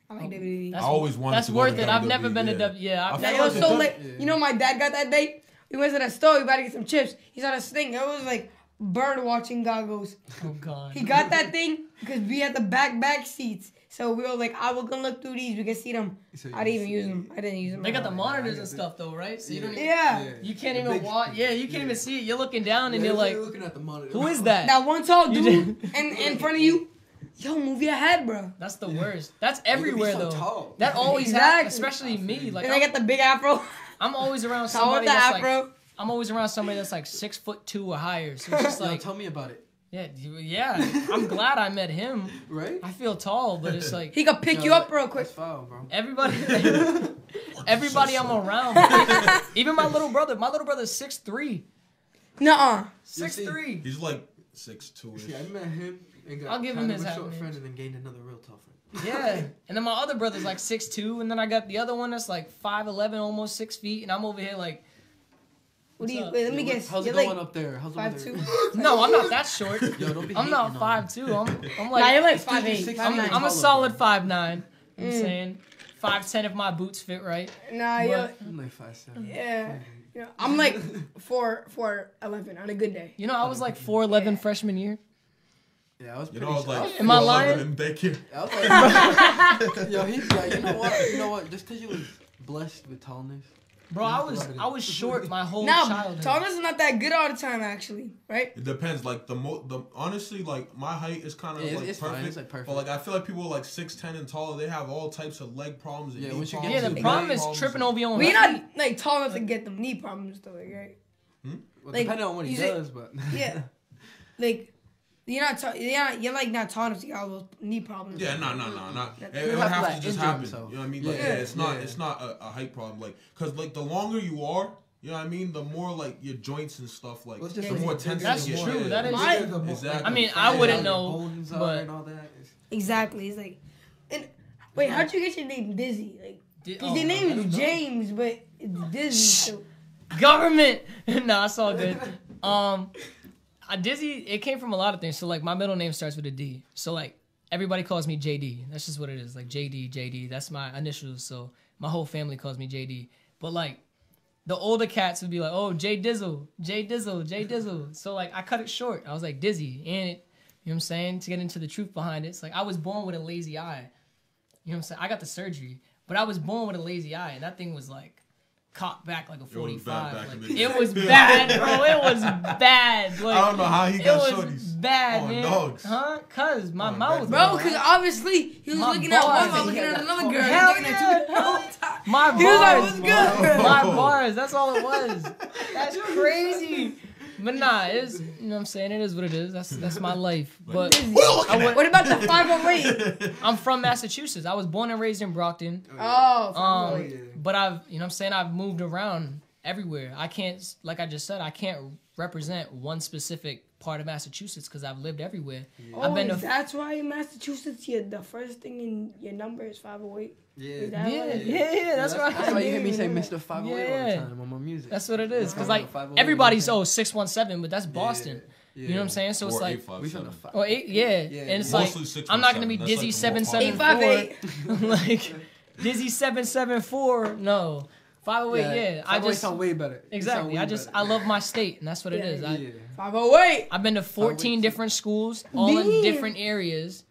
I like WWE. I always wanted That's to go worth to it. I've WWE, never been to yeah. W. Yeah, I I've feel It never. was like so the- late. yeah. You know, my dad got that day. We went to the store. We about to get some chips. He saw this thing. It was like bird watching goggles. Oh god. He got that thing because we had the back seats. So we were like, I was gonna look through these. We can see them. So I didn't even use them. I didn't use them. They got the at all. monitors and stuff though, right? So you don't. Even, Yeah. You can't The even big watch. screen. Yeah, you can't even see it. You're looking down and you're like, looking at the monitor. who is that? That one tall You dude in front of you. Yo, move your head, bro. That's the worst. That's You could be everywhere so though. tall. That always Exactly. happens, especially me. Like And I got the big afro. I'm always around Tall somebody with the that's like. afro. I'm always around somebody that's like 6'2" or higher. So it's just Yo, like, tell me about it. yeah. I'm glad I met him. Right? I feel tall, but it's like He could pick Yo, you up real quick. That's foul, bro. everybody, everybody I'm around. Even my little brother. My little brother's 6'3". Nuh-uh. 6'3". He's like 6'2". See, I met him and got I'll give him kind his of a hat, short man. friend and then gained another real tall friend. Yeah. And then my other brother's like 6'2", and then I got the other one that's like 5'11", almost 6 feet, and I'm over here like, What do you? up? Wait, let me Yo, guess. How's You're it going like up there? How's it over 5'2". there? no, I'm not that short. Yo, don't be I'm not hating on 5'2". I'm Nah, like, you're like It's 'cause you're 5'8". 6'9". I'm a taller, solid bro. 5'9". I'm saying 5'10" if my boots fit right. Nah, But- you're. I'm like 5'7". Yeah. Yeah. I'm like 4'11" on a good day. You know, I was like 4'11" freshman year. Yeah, I was You pretty know, I was like, Am I 4'11" lying? in daycare. I was like, yo, he's like, you know what? Just because you was blessed with tallness. Bro, I was short my whole Now, childhood. tallness is not that good all the time, actually, right? It depends. Like honestly, like my height is kind of Yeah, like it's perfect. fine. It's, like, perfect. But like I feel like people like 6'10" and taller, they have all types of leg problems. And Yeah, knee once you get problems Yeah, and the back problem is problems tripping and- over your own Well, you're feet. not like tall enough to get them knee problems though, like, right? Well, like, depending on what he you say- does, but Yeah. Like you're not you're like not tall enough to get all those knee problems. Yeah, no. Not. It You would have to, have like, to just injure happen. himself. You know what I mean? Like, Yeah, it's not a height problem. Like, cause like the longer you are, you know what I mean, the more like your joints and stuff like Well, it's just the like more the tense bigger That's you get. true, Yeah. that is My- true. Exactly. I mean, I wouldn't know, bones are but- and all that. It's- Exactly. It's like, and wait, how'd you get your name Dizzy? Like, Di- 'cause oh, your I name don't is know. James, but it's Dizzy. So Government. Nah, it's all good. Dizzy, it came from a lot of things. So like my middle name starts with a D. So like everybody calls me JD. That's just what it is. Like JD. That's my initials. So my whole family calls me JD. But like the older cats would be like, oh, J Dizzle. So like I cut it short. I was like Dizzy. And it, you know what I'm saying? To get into the truth behind it. It's like I was born with a lazy eye. You know what I'm saying? I got the surgery. But I was born with a lazy eye, and that thing was like cocked back like a 45. It was bad, bro. It was bad. Like, I don't know how he got it was shorties. bad, Oh, man. dogs. Huh? Cause my Oh, mouth, Bro, because obviously he was My looking at bars. one while looking at another girl. Hell Thinking yeah, at two the whole time. my He was like, bars, what's good? my bars. That's all it was. That's crazy. But nah, it's, you know what I'm saying? It is what it is. That's my life. But What about the 508? I'm from Massachusetts. I was born and raised in Brockton. Oh, 508. But I've, you know what I'm saying? I've moved around everywhere. I can't, like I just said, I can't represent one specific part of Massachusetts because I've lived everywhere. I've been to That's why in Massachusetts, the first thing in your number is 508. Yeah. Is that Yeah, right? yeah, that's right. That's why you hear me say Mr. 508 all Yeah. the time on my music. That's what it is. Because, Yeah. like, 508, everybody's, yeah. 617, but that's Boston. Yeah. You know what I'm saying? So it's Or like, 857. We from the five. or 8, yeah. And it's like, Mostly I'm not going to be 617. Dizzy That's like the more 774. 858. Like, Dizzy 774. No. 508, yeah. I 508 just, sound way better. It sound exactly. way I just, better. I love my state, and that's what it Yeah, is. Yeah. 508. I've been to 14 508. different schools, all in Damn. different areas.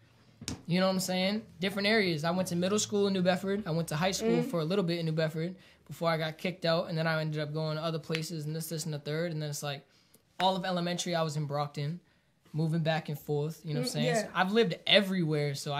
You know what I'm saying? Different areas. I went to middle school in New Bedford. I went to high school for a little bit in New Bedford before I got kicked out, and then I ended up going to other places and this, and the third. And then it's like all of elementary, I was in Brockton, moving back and forth. You know what I'm saying? Yeah. So I've lived everywhere, so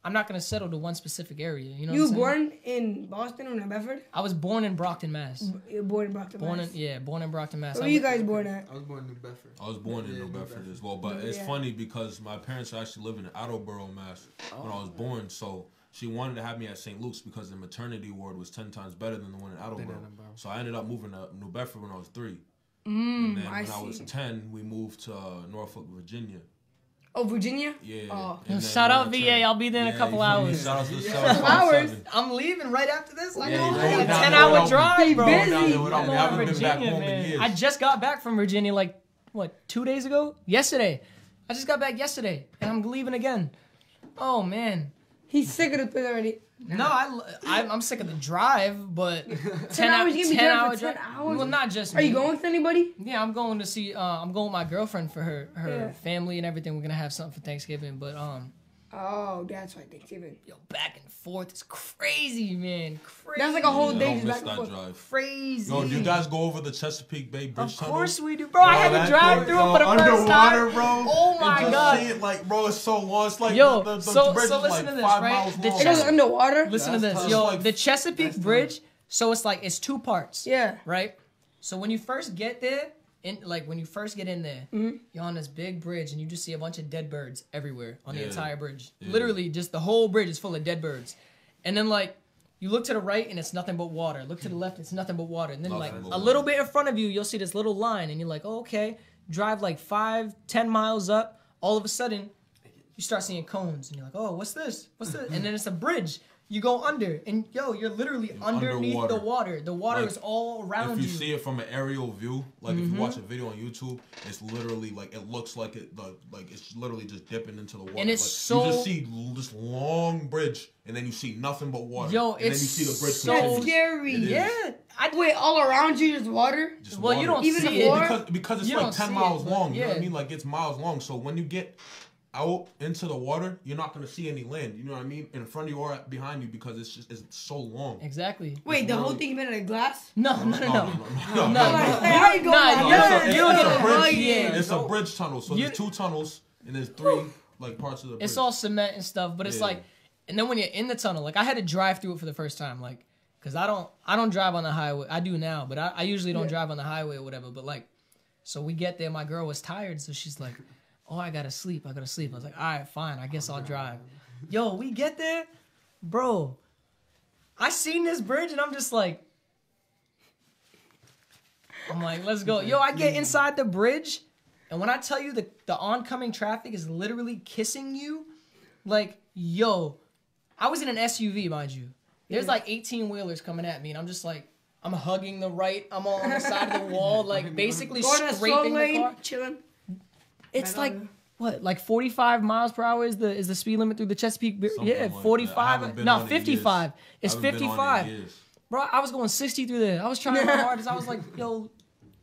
I'm not gonna settle to one specific area. You know You what were I'm saying? born in Boston or New Bedford? I was born in Brockton, Mass. You were born in Brockton, Born in Mass. born in Brockton, Mass. Where you guys born at? I was born in New Bedford. I was born in New Bedford as well, but it's Yeah. funny because my parents are actually living in Attleboro, Mass. When I was born, so she wanted to have me at St. Luke's because the maternity ward was 10 times better than the one in Attleboro. So I ended up moving to New Bedford when I was 3. And then I when I was see. 10, we moved to Norfolk, Virginia. Oh, Virginia? Yeah. Oh. And then Shout when out I VA. turned- I'll be there in a Yeah, couple you feel me? hours. Shout out to the hours? 757. I'm leaving right after this. I Yeah, know. you I got going a down 10-hour there drive, Be bro. busy. Down there without me. I I'm haven't going to been back Virginia, home in man. years. I just got back from Virginia like, 2 days ago? Yesterday. I just got back yesterday, and I'm leaving again. Oh, man. He's sick of the place already. No, I'm sick of the drive, but 10 hours? You gonna be driving hour for 10 drive. hours? Well, not just Are me. you going with anybody? Yeah, I'm going to see. I'm going with my girlfriend for her Yeah. family and everything. We're gonna have something for Thanksgiving, but Oh, that's why Thanksgiving. yo, back and forth is crazy, man. Crazy. That's like a whole I day don't just miss back and that forth. drive. Crazy. Yo, do you guys go over the Chesapeake Bay Bridge Of Tunnel? course we do, bro. I had to that drive thing, through yo, it for the first underwater, time. bro. Oh my And just God. see it, like, bro, it's so long. It's like Yo, the so bridge is listen like to this, 5 right? miles The long. It goes underwater? Listen to That's this, tough. yo. Like- The Chesapeake Bridge. So it's like it's 2 parts. Yeah. Right. So when you first get there, when you first get in there, you're on this big bridge and you just see a bunch of dead birds everywhere on the Yeah. entire bridge. Yeah. Literally, just the whole bridge is full of dead birds. And then like you look to the right and it's nothing but water. Look to the left, it's nothing but water. And then Nothing like but a water. little bit in front of you, you'll see this little line, and you're like, oh, okay. Drive like 5-10 miles up. All of a sudden, you start seeing cones, and you're like, oh, what's this? What's this? And then it's a bridge. You go under, and yo, you're literally underneath underwater. the water. The water Like, is all around If you. you see it from an aerial view, like if you watch a video on YouTube, it's literally like it looks like like it's literally just dipping into the water. And it's like, so- you just see this long bridge, and then you see nothing but water. Yo, and then you it's see the bridge so That's continue. scary. It is. Yeah. Wait, all around you is water? Just Well, you water. don't Even see the it. floor? because it's You like don't 10 see miles it, but long. You know what I yeah. mean? Like it's miles long. So when you get out into the water, you're not gonna see any land. You know what I mean? In front of you or behind you because it's so long. Exactly. Wait, the whole literally- thing made out of glass? No. No. Hey, how you going Nah, like you that? don't- you don't it's get a it. bridge. Yeah. It's a bridge tunnel. So You- there's 2 tunnels and there's 3 like parts of the bridge. It's all cement and stuff, but it's Yeah. like, and then when you're in the tunnel, like I had to drive through it for the first time, like, cause I don't drive on the highway. I do now, but I usually don't drive on the highway or whatever. But like, so we get there, my girl was tired, so she's like, oh, I gotta sleep. I was like, all right, fine, I guess I'll drive. Yo, we get there, bro. I seen this bridge and I'm just like, let's go. Yo, I get inside the bridge, and when I tell you the oncoming traffic is literally kissing you, like, yo, I was in an SUV, mind you. There's like 18-wheelers coming at me, and I'm just like, I'm hugging the right, I'm all on the side of the wall, like basically Going in a slow scraping the lane, car. chilling. It's Right like on. what, like 45 miles per hour is the speed limit through the Chesapeake? Something Yeah, like that. I haven't 45. been No, on it in 55. years. It's I haven't been on it in 55. years. Bro, I was going 60 through there. I was trying my hardest. I was like, yo,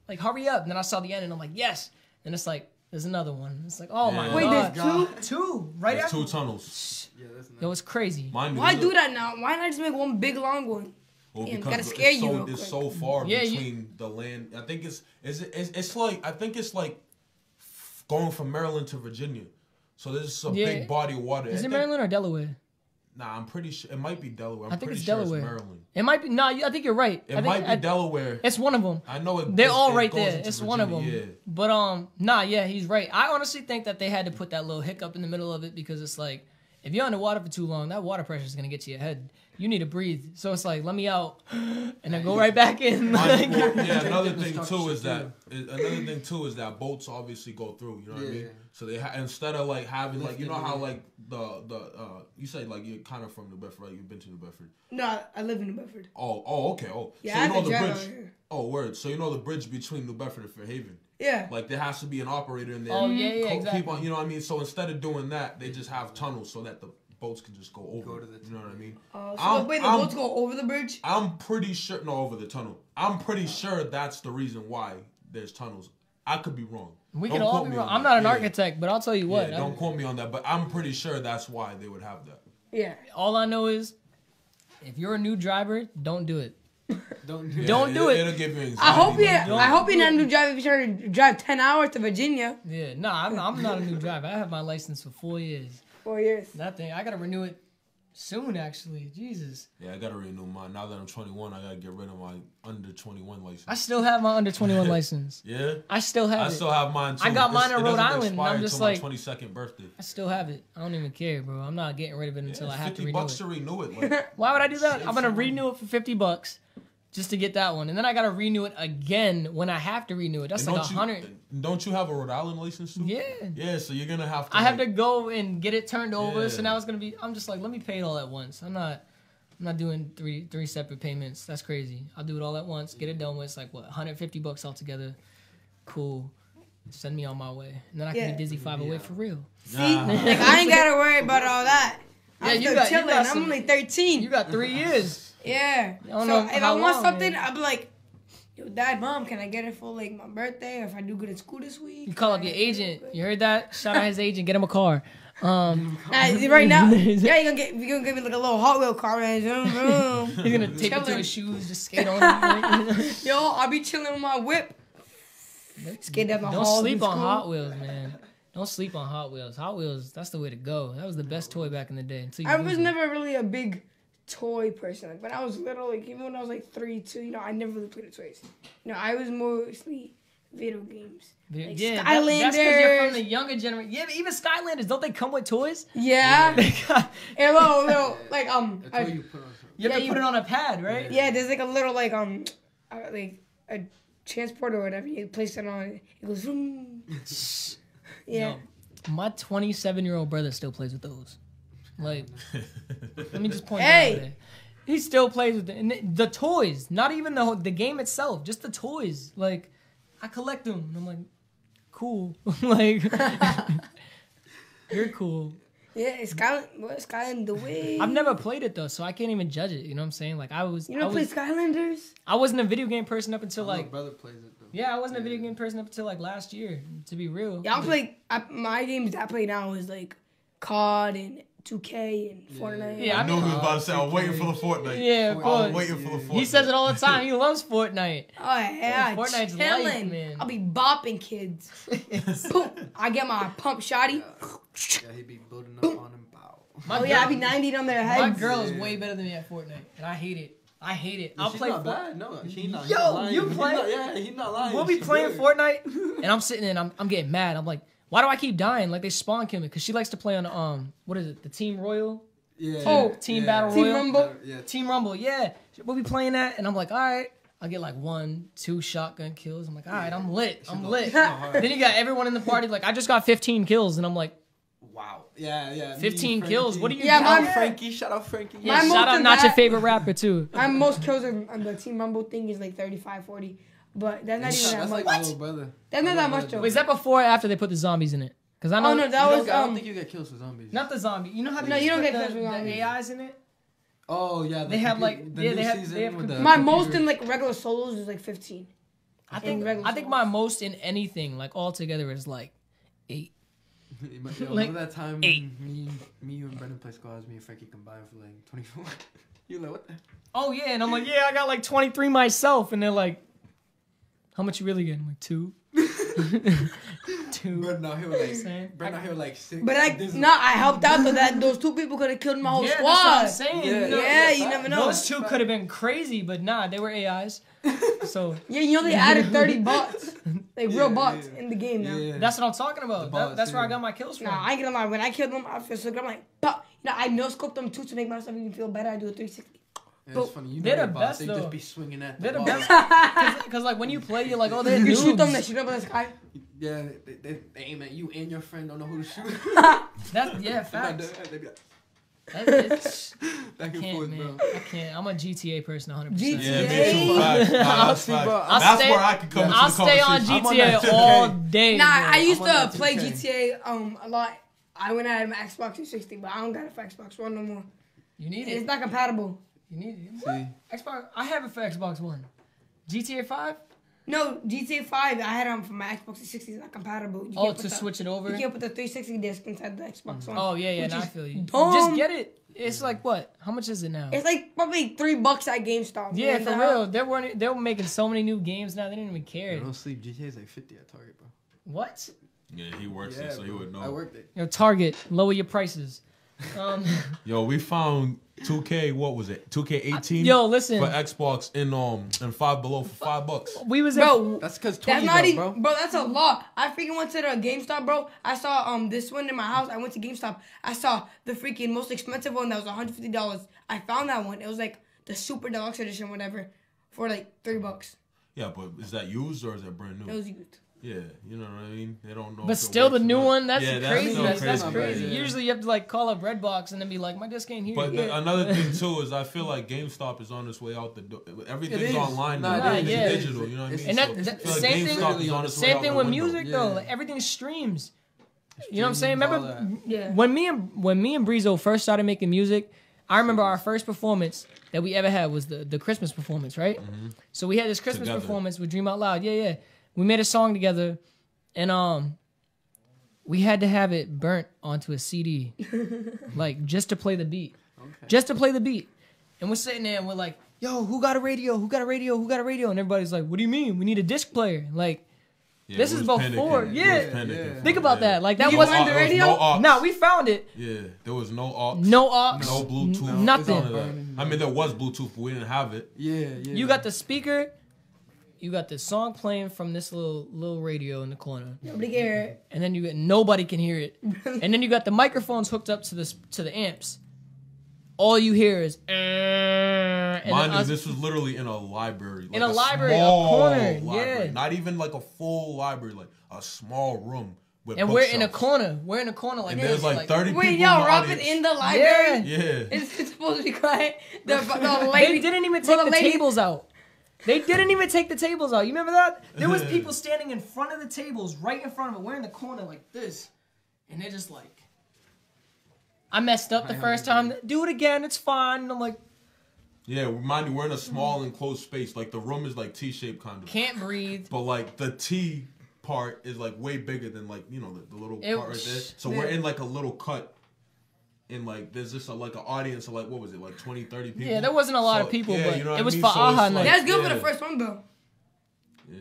like hurry up. And then I saw the end, and I'm like, yes. And it's like There's another one. It's like, oh my Yeah. Wait, god. there's two? Two, right? There's after- 2 tunnels. Yeah, that's not. Yo, it's crazy. Mind you, Why there's a- do that now? Why not just make one big long one? Well, Damn, because gotta scare it's you so, real it's quick. so far Yeah, between the land. I think it's like I think it's like going from Maryland to Virginia. So there's a Yeah. big body of water. Is I it think- Maryland or Delaware? Nah, I'm pretty sure it might be Delaware. I think pretty it's sure Delaware. It's Maryland. It might be. No, I think you're right. It might be Delaware. It's one of them. I know it. They're it- all it right goes there. into It's one of them. Virginia, Yeah. But nah, yeah, he's right. I honestly think that they had to put that little hiccup in the middle of it because it's like if you're underwater for too long, that water pressure is gonna get to your head. You need to breathe. So it's like let me out and then go right back in. Well, yeah, another Different thing stuff too shit is that boats obviously go through. You know what I mean? Yeah. So they instead of like having like you know how like the you say like you're kind of from New Bedford, right? You've been to New Bedford. No, I live in New Bedford. Oh, okay. Oh, Yeah, so I you have know a the drive bridge. out here. Oh, word. So you know the bridge between New Bedford and Fairhaven. Yeah. Like there has to be an operator in there. Oh, yeah, exactly. Keep on, you know what I mean? So instead of doing that, they just have tunnels so that the boats can just go over. Go to the you know what I mean? So wait, the boats go over the bridge? I'm pretty sure over the tunnel. I'm pretty sure that's the reason why there's tunnels. I could be wrong. We Don't could all quote be me wrong. on I'm that. not an Yeah. architect, but I'll tell you what. Yeah, don't quote me on that, but I'm pretty sure that's why they would have that. Yeah. All I know is if you're a new driver, don't do it. Don't do Yeah, Don't do it. It'll give you anxiety. I hope you. but don't. I hope you're not a new driver if you're trying to drive 10 hours to Virginia. Yeah, nah, I'm not a new driver. I have my license for 4 years. 4 years. That thing, I gotta renew it soon. Actually, Jesus, Yeah, I gotta renew mine. Now that I'm 21, I gotta get rid of my under 21 license. I still have my under 21 license. Yeah, I still have I it. still have mine too. I got mine in It Rhode doesn't Island, and I'm expire just till my like- 22nd birthday. I still have it. I don't even care, bro. I'm not getting rid of it until Yeah, I have to $50 renew bucks it. to renew it. Like, Why would I do that? I'm gonna renew it for $50 just to get that one, and then I gotta renew it again when I have to renew it. That's and like $100. Don't you have a Rhode Island license too? Yeah. Yeah, so you're gonna have to. I have to go and get it turned over, so Yeah. now it's gonna be. I'm just like, let me pay it all at once. I'm not doing three separate payments. That's crazy. I'll do it all at once. Get it done with. It's like what, $150 altogether. Cool. Send me on my way, and then I can Yeah. be Dizzy508 for real. See, like I ain't gotta worry about all that. Yeah, I'm you still got- you chilling. got I'm some- only 13. You got 3 years. Yeah. I don't So know if how I want long, something, man. I'll be like, yo, Dad, Mom, can I get it for like my birthday? Or if I do good at school this week? You call up your agent. You heard that? Shout out his agent. Get him a car. Right now, yeah, you're gonna give me like a little Hot Wheel car, man. Vroom, vroom. He's gonna take it to Chilling. his shoes, just skate on it. Yo, I'll be chilling with my whip. Skate down the Don't halls sleep in on school. Hot Wheels, man. Don't sleep on Hot Wheels. Hot Wheels, that's the way to go. That was the best toy back in the day. Until you I lose was it. never really a big toy person. Like when I was little, like even when I was like 3, 2, you know, I never really played with toys. You know, I was mostly video games. Like Yeah, that's because you're Skylanders. from the younger generation. Yeah, but even Skylanders, don't they come with toys? Yeah. They got- And little like That's what you put on. you have Yeah, to you- put it on a pad, right? yeah, there's like a little like a transporter or whatever. You place it on, it goes vroom. Yeah. Yo, my 27-year-old brother still plays with those. Like, let me just point Hey. that out there. He still plays with it. And the toys, not even the game itself, just the toys. Like, I collect them. And I'm like, cool. Like, you're cool. Yeah, Skyland the way. I've never played it though, so I can't even judge it. You know what I'm saying? Like, You don't play Skylanders? I wasn't a video game person up until My like, brother plays it though. yeah, I wasn't a video game person up until like last year. To be real. Yeah, my games that I play now is like COD and 2K and Fortnite. Yeah, I knew he was about to say, I'm waiting for the Fortnite. Yeah, of I course. was waiting for the Fortnite. He says it all the time. He loves Fortnite. Oh yeah, Fortnite's chilling. life, man. I'll be bopping kids. Boom. I get my pump shotty. Yeah, he be building up on him. Bow. My Oh yeah, I girl- be 90 on their My heads. girl is way better than me at Fortnite, and I hate it. I hate it. I'll She's play. not bad. No, she not. Yo, he not lying. you He play- not- Yeah, he's not lying. We'll be She playing good. Fortnite, and I'm sitting there, and I'm getting mad. I'm like, why do I keep dying? Like they spawn kill me because she likes to play on what is it? The Team Royal, Yeah. Oh, Team yeah. Battle Team Royal, Rumble. Yeah. Team Rumble. Yeah, we'll be playing that, and I'm like, all right. I'll get like 1, 2 shotgun kills. I'm like, all right, I'm lit. I'm lit. Then you got everyone in the party like, I just got 15 kills, and I'm like, Wow. Yeah, yeah. 15 Me, kills? Frankie. What do you Yeah, got? my- Shout out Frankie. Shout out Frankie. Yeah, My shout most out of not your that- favorite rapper too. My most kills on the Team Rumble thing is like 35, 40. But that's not even that That's much. like my little brother. That's not that much Wait, though. Wait, is that before or after they put the zombies in it? Because I know Oh no, that I was don't think you get kills for zombies. not the zombie. You know how they No, just you don't put get kills for the zombies. AIs in it? Oh yeah. They have, like- the yeah, new they have- season they have with the my computer. most in like regular solos is like 15. I think regular my most in anything like all together is like 8. Yo, Like, remember that time 8. me, you and Brendan played squads, me and Frankie combined for like 24? You're like, what the? Oh yeah, and I'm like, yeah, I got like 23 myself, and they're like, how much you really get? I'm like 2. 2. Brendan out here with like, Saying? Brendan out here with like 6. But I helped out so that those 2 people could have killed my whole Yeah, squad. that's what I'm saying. Yeah, you know, Yeah, you never know. those 2 could have been crazy, but nah, they were AIs. So Yeah, you know they added 30 bots, like real bots yeah. in the game now. Yeah. that's what I'm talking about. The bots, That's where I yeah. got my kills from. Nah, I ain't gonna lie. When I killed them, I feel so good. I'm like, but you know, I no scoped them too to make myself even feel better. I do a 360. Yeah, it's funny. You know They're your the boss, best, they though. just be swinging at They're the ball. best. Because like when you play, you're like, oh, they're You shoot them, noobs. they shoot up in the sky. Yeah, they aim at you and your friend don't know who to shoot. That's yeah, They facts. be like, It's, back and can't, forth, man. bro. I can't. I'm a GTA person 100%. GTA. Yeah, me too. Facts. Nah, that's See, facts. bro, That's stay- where I can come into I'll the stay on conversation. I'm on GTA that 2K. all day. Nah, bro. I used I'm on to that play 2K. GTA a lot. I went out of my Xbox 360, but I don't got it for Xbox One no more. You need It's it. not compatible. You need it. See, Xbox. I have it for Xbox One. GTA 5. No, GTA 5, I had them for my Xbox 360. It's not compatible. You Oh, can't put to the- switch it over. You can't put the 360 disc inside the Xbox One. Oh yeah, which nah, I is feel you. dumb. Just get it. It's like what? How much is it now? It's like probably $3 at GameStop. Yeah, man. for The real. They were making so many new games now. They didn't even care. don't sleep. GTA is like 50 at Target, bro. What? Yeah, he works it, so he would know. I worked it. Yo, Target, lower your prices. Yo, we found 2K. What was it? 2K18. Yo, listen. For Xbox in Five Below for $5. We was Bro, That's because that's 20 not even, bro. bro. That's a lot. I freaking went to the GameStop, bro. I saw this one in my house. I went to GameStop. I saw the freaking most expensive one that was $150. I found that one. It was like the super deluxe edition, whatever, for like $3. Yeah, but is that used or is that brand new? It was used. Yeah, you know what I mean? They don't know. But if it still, the works or new not. one, that's Yeah, crazy. still That's crazy, crazy. yeah. Usually, you have to like call up Redbox and then be like, "My disc ain't here." But yet." another thing too is I feel like GameStop is on its way out the door. Everything's is. online Nah, now. it Everything's is. digital. You know what I mean? And So that- I that- feel like same thing- GameStop is on its way Same out thing the with window. music though. Yeah. Like, everything streams. You know what I'm saying? Streams, all Remember Yeah. when me and Breezo first started making music? I remember our first performance that we ever had was the Christmas performance, right? So we had this Christmas Together. performance with Dream Out Loud. Yeah. We made a song together, and we had to have it burnt onto a CD, like just to play the beat, just to play the beat. And we're sitting there and we're like, "Yo, who got a radio? Who got a radio? Who got a radio?" And everybody's like, "What do you mean? We need a disc player." Like, Yeah, This we is was before- panicking. yeah. We was panicking. think about that. Like that You wasn't wanted the radio? No aux. Nah, we found it. Yeah, there was no aux. No aux. No Bluetooth. No, nothing. none of that. I mean, there was Bluetooth, but we didn't have it. Yeah. You got the speaker. You got the song playing from this little radio in the corner, Nobody cared. and then nobody can hear it. And then you got the microphones hooked up to the amps. All you hear is. And Mind then you, us- this was literally in a library. In a library, a small corner, library. yeah. Not even like a full library, like a small room with and we're in a bookshelves. corner. We're in a corner like And this. there's like 30 people Wait, in y'all the Robin audience. in the library? Yeah. It's supposed to be quiet. The lady, They didn't even bro, take the lady- tables out. They didn't even take the tables out. You remember that? There was people standing in front of the tables, right in front of it. We're in the corner like this, and they're just like, I messed up the first time. Do it again. It's fine. And I'm like, Yeah, mind you, we're in a small enclosed space. Like the room is like T-shaped kind of. can't breathe. But like the T part is like way bigger than like, you know, the little It- part right there. So we're in like a little cut. And like there's just like an audience of like, what was it, like 20, 30 people? Yeah, there wasn't a lot of So, people, yeah, but you know what it I was mean? for So AHA it's night. That's good for yeah. the first one, though.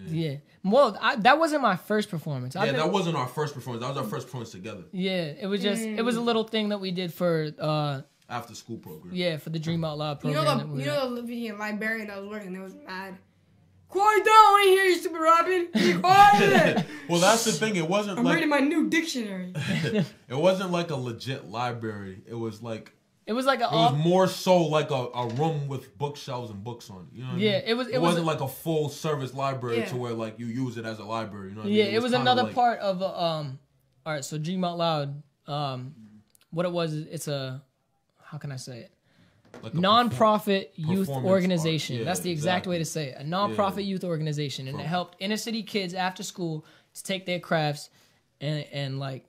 Yeah. Well, that wasn't my first performance. Yeah, that wasn't our first performance. That was our first performance together. Yeah, it was just it was a little thing that we did for After school program. yeah, for the Dream Out Loud You program. know that we the were- freaking librarian that was working. That was mad. Quiet down! I ain't hear you, stupid Robin. Be quiet. Well, that's the thing. It wasn't I'm like reading my new dictionary. it wasn't like a legit library. It was like It was like it was more so like a room with bookshelves and books on it. You know what I Yeah, mean? it was- It wasn't like a full service library Yeah. to where like you use it as a library. You know what I yeah, mean? it was kinda another like- part of all right, so Dream Out Loud, what it was is it's a how can I say it? like a Non-profit youth performance organization. art. Yeah, That's the exact exactly. way to say it. A non-profit Yeah. youth organization, and it helped inner city kids after school to take their crafts and like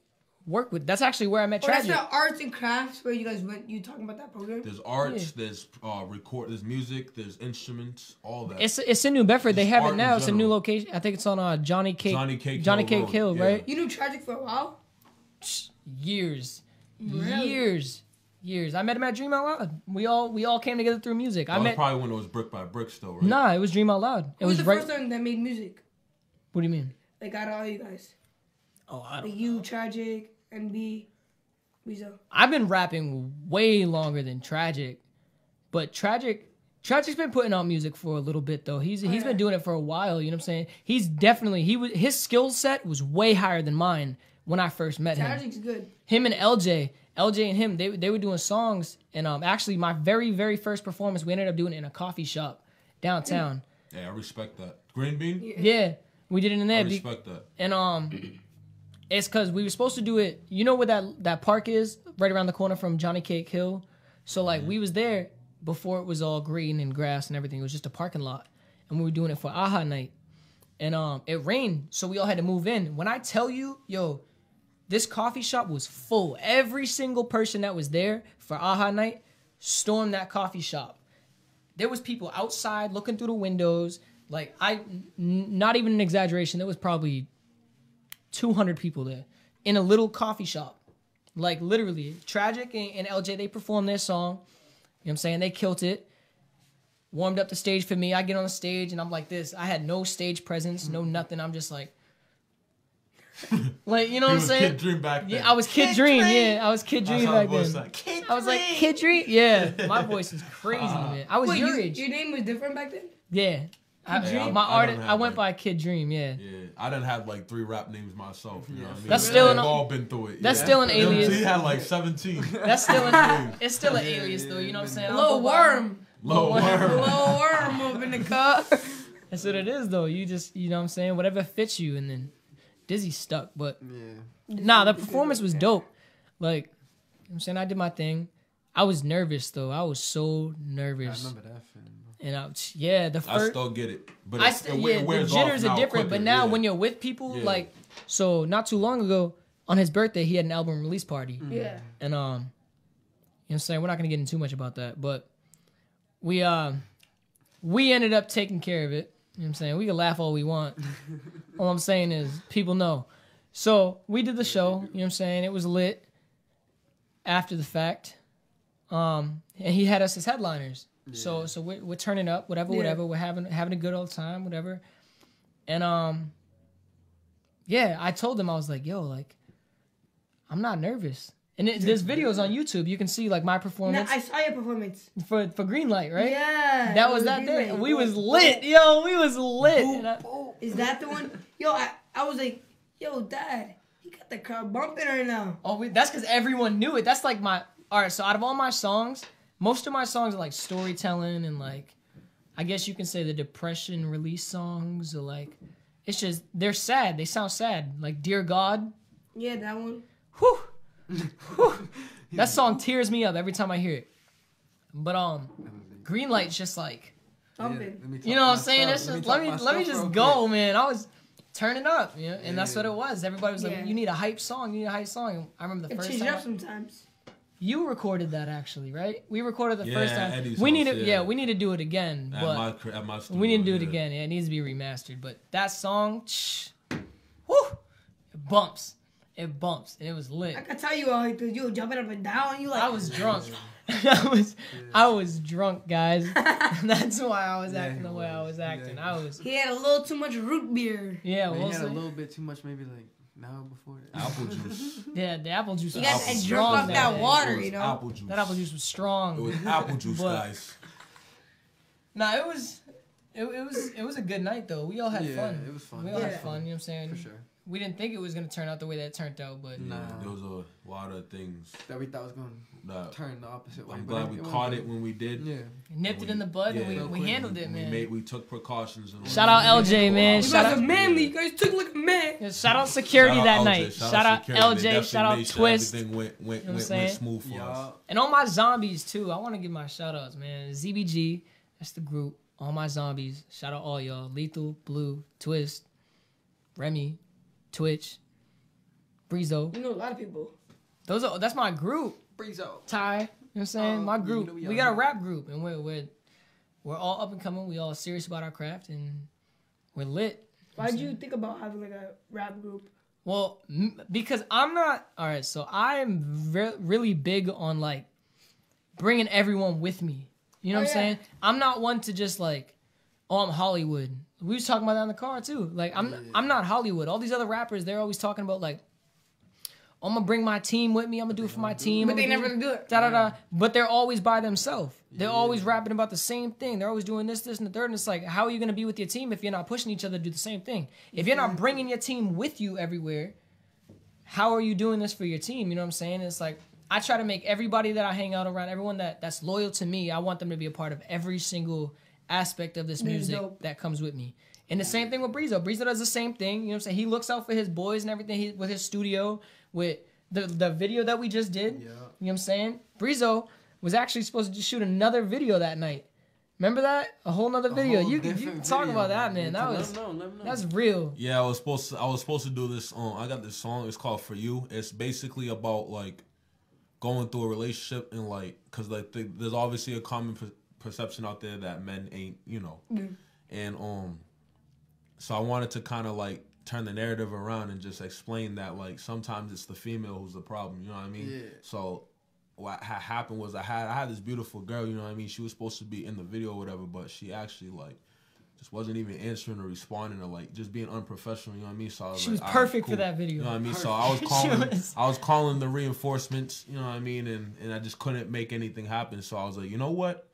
work with. That's actually where I met Oh, that's Tragic. the arts and crafts where you guys went. You talking about that program? There's arts, there's there's music, there's instruments, all that. It's in New Bedford. They Just have art it in now. It's a new general. location. I think it's on Johnny Cake Road, Hill, yeah. right? You knew Tragic for a while. Years. Really? Years. I met him at Dream Out Loud. We all came together through music. That was probably when it was Brick by Brick still, right? Nah, it was Dream Out Loud. It Who was was the right. first one that made music? What do you mean? Like out of all you guys, Oh, I don't. like you, Tragic, NB, Weezo. I've been rapping way longer than Tragic, but Tragic's been putting out music for a little bit though. He's been doing it for a while. You know what I'm saying? His skill set was way higher than mine when I first met him. Tragic's good. Him and LJ and him, they were doing songs, and actually my very, very first performance, we ended up doing it in a coffee shop downtown. Yeah, I respect that. Green Bean? Yeah, we did it in there. I respect that. And it's because we were supposed to do it. You know where that park is, right around the corner from Johnny Cake Hill. So like we was there before it was all green and grass and everything. It was just a parking lot, and we were doing it for AHA night. And it rained, so we all had to move in. When I tell you, yo, this coffee shop was full. Every single person that was there for AHA night stormed that coffee shop. There was people outside looking through the windows. Like, not even an exaggeration, there was probably 200 people there in a little coffee shop. Like, literally. Tragic and LJ, they performed their song. You know what I'm saying? They killed it. Warmed up the stage for me. I get on the stage, and I'm like this. I had no stage presence, no nothing. I'm just like... Like, you know what I'm saying? Kid Dream back then. Yeah, I was Kid Dream. Yeah, I was Kid Dream back then. Like, I was like, Kid Dream? Yeah. My voice is crazy, man. I was Wait, your age. your name was different back then? Yeah. I went by Kid Dream, yeah. Yeah, I done had like 3 rap names myself. You know what I mean? That's still We've an- all been through it. That's still an alias. He had like 17. That's still it's still an alias though, you know what I'm saying? Lil Worm. Low worm. Lil Worm up in the car. That's what it is though. You just, you know what I'm saying? Whatever fits you, and then Dizzy stuck. But nah, the performance was dope. Like, you know what I'm saying? I did my thing. I was nervous though. I was so nervous. I remember that feeling, bro. And the I first still get it. But the wears jitters off are now different. But quicker, now yeah. when you're with people, Yeah. like, so not too long ago, on his birthday, he had an album release party. Yeah. And you know what I'm saying? We're not gonna get into too much about that, but we ended up taking care of it. You know what I'm saying? We can laugh all we want. All I'm saying is people know. So we did the show, you know what I'm saying? It was lit after the fact. And he had us as headliners. Yeah. So we're turning up, whatever. We're having a good old time, whatever. And I told him, I was like, yo, like, I'm not nervous. And there's videos on YouTube. You can see like my performance. Nah, I saw your performance. For Greenlight, right? Yeah. That was that day. We was lit. Yo, we was lit. Is that the one? Yo, I was like, yo, Dad, he got the crowd bumping right now. That's because everyone knew it. That's like all right, so out of all my songs, most of my songs are like storytelling and like, I guess you can say the depression release songs, or like, it's just, they're sad. They sound sad. Like Dear God. Yeah, that one. Whew. That song tears me up every time I hear it. But Greenlight's just like, Bumping. you know what I'm saying? It's just let me just go, man. I was turning up, you know, and that's what it was. Everybody was like, "You need a hype song. You need a hype song." I remember the first Change time. it up sometimes. You recorded that actually, right? We recorded the Yeah, first time. Eddie's We need house, to, yeah. we need to do it again. But At my studio, we need to do it again. Yeah, it needs to be remastered. But that song, whoo, it bumps. It bumps, and it was lit. I can tell you all because you were jumping up and down. You like I was drunk. I was drunk, guys. That's why I was acting the way I was acting. He had a little too much root beer. Yeah, He we'll had a see. little bit too much, maybe like now before that. Apple juice. Yeah, the apple juice You was got Apple to juice. drink off strong that day. water, It was you know. apple juice. That apple juice was It strong. was apple juice, But- guys. Nah, it was a good night though. We all had fun. It was fun. We all had Yeah. fun. You know what I'm saying? For sure. We didn't think it was gonna turn out the way that it turned out, but Yeah, Nah. there was a lot of things. That we thought was going That to turn the opposite way. I'm but glad we went caught good. it when we did. Yeah. nipped it in the bud Yeah. and we handled it, man. We took precautions. And Shout out LJ, man. You Shout guys out- are manly. You guys took like a man. Yeah, shout out security Shout out that LJ, night. Shout out security. They LJ. definitely Shout out made sure Twist. Everything went what I'm saying? went smooth for us. Yeah. And all my zombies too. I want to give my shout outs, man. ZBG, that's the group. All my zombies. Shout out all y'all. Lethal, Blue, Twist, Remy, Twitch, Breezo. You know a lot of people. That's my group. Breezo. Ty, you know what I'm saying? My you group. know We got a rap group, and we're all up and coming. We all serious about our craft, and we're lit. Why'd you think about having like a rap group? Well, because I'm not. All right, so I'm really big on like bringing everyone with me. You know what I'm saying? I'm not one to just like, oh, I'm Hollywood. We was talking about that in the car too. Like I'm not Hollywood. All these other rappers, they're always talking about like, I'm gonna bring my team with me. I'm gonna do it for my team. But they never do it. Da da da. But they're always by themselves. They're always rapping about the same thing. They're always doing this, and the third. And it's like, how are you gonna be with your team if you're not pushing each other to do the same thing? If you're not bringing your team with you everywhere, how are you doing this for your team? You know what I'm saying? It's like I try to make everybody that I hang out around, everyone that's loyal to me, I want them to be a part of every single aspect of this music that comes with me. And the same thing with Breezo. Breezo does the same thing. You know what I'm saying? He looks out for his boys and everything with his studio, with the video that we just did. Yeah. You know what I'm saying? Breezo was actually supposed to shoot another video that night. Remember that? A whole nother video. You can talk about that, man. That's real. Yeah, I was supposed to do this. I got this song. It's called For You. It's basically about like going through a relationship and like, cause like there's obviously a common perception out there that men ain't, you know, and so I wanted to kind of like turn the narrative around and just explain that like sometimes it's the female who's the problem. You know what I mean? Yeah. So what happened was I had this beautiful girl. You know what I mean? She was supposed to be in the video or whatever, but she actually like just wasn't even answering or responding or like just being unprofessional. You know what I mean? So she was perfect for that video. You know what I mean? So I was calling the reinforcements. You know what I mean? And I just couldn't make anything happen. So I was like, you know what?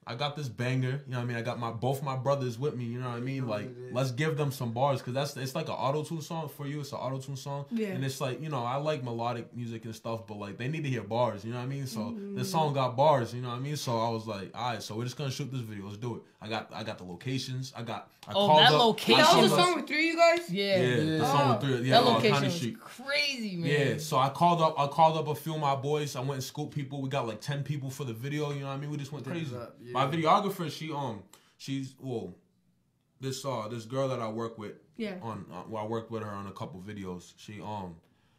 I got this banger, you know what I mean? I got both my brothers with me, you know what I mean? Like, let's give them some bars, because it's like an auto-tune song for you. It's an auto-tune song. Yeah. And it's like, you know, I like melodic music and stuff, but like, they need to hear bars, you know what I mean? So this song got bars, you know what I mean? So I was like, all right, so we're just going to shoot this video. Let's do it. I got the locations. I called that up. Location. That was the song with three of you guys? Yeah, the song with three. Yeah, that location was crazy, man. Yeah, so I called up a few of my boys. I went and scooped people. We got like 10 people for the video, you know what I mean? We just went crazy. My videographer, she's this girl that I work with. Yeah. I worked with her on a couple videos.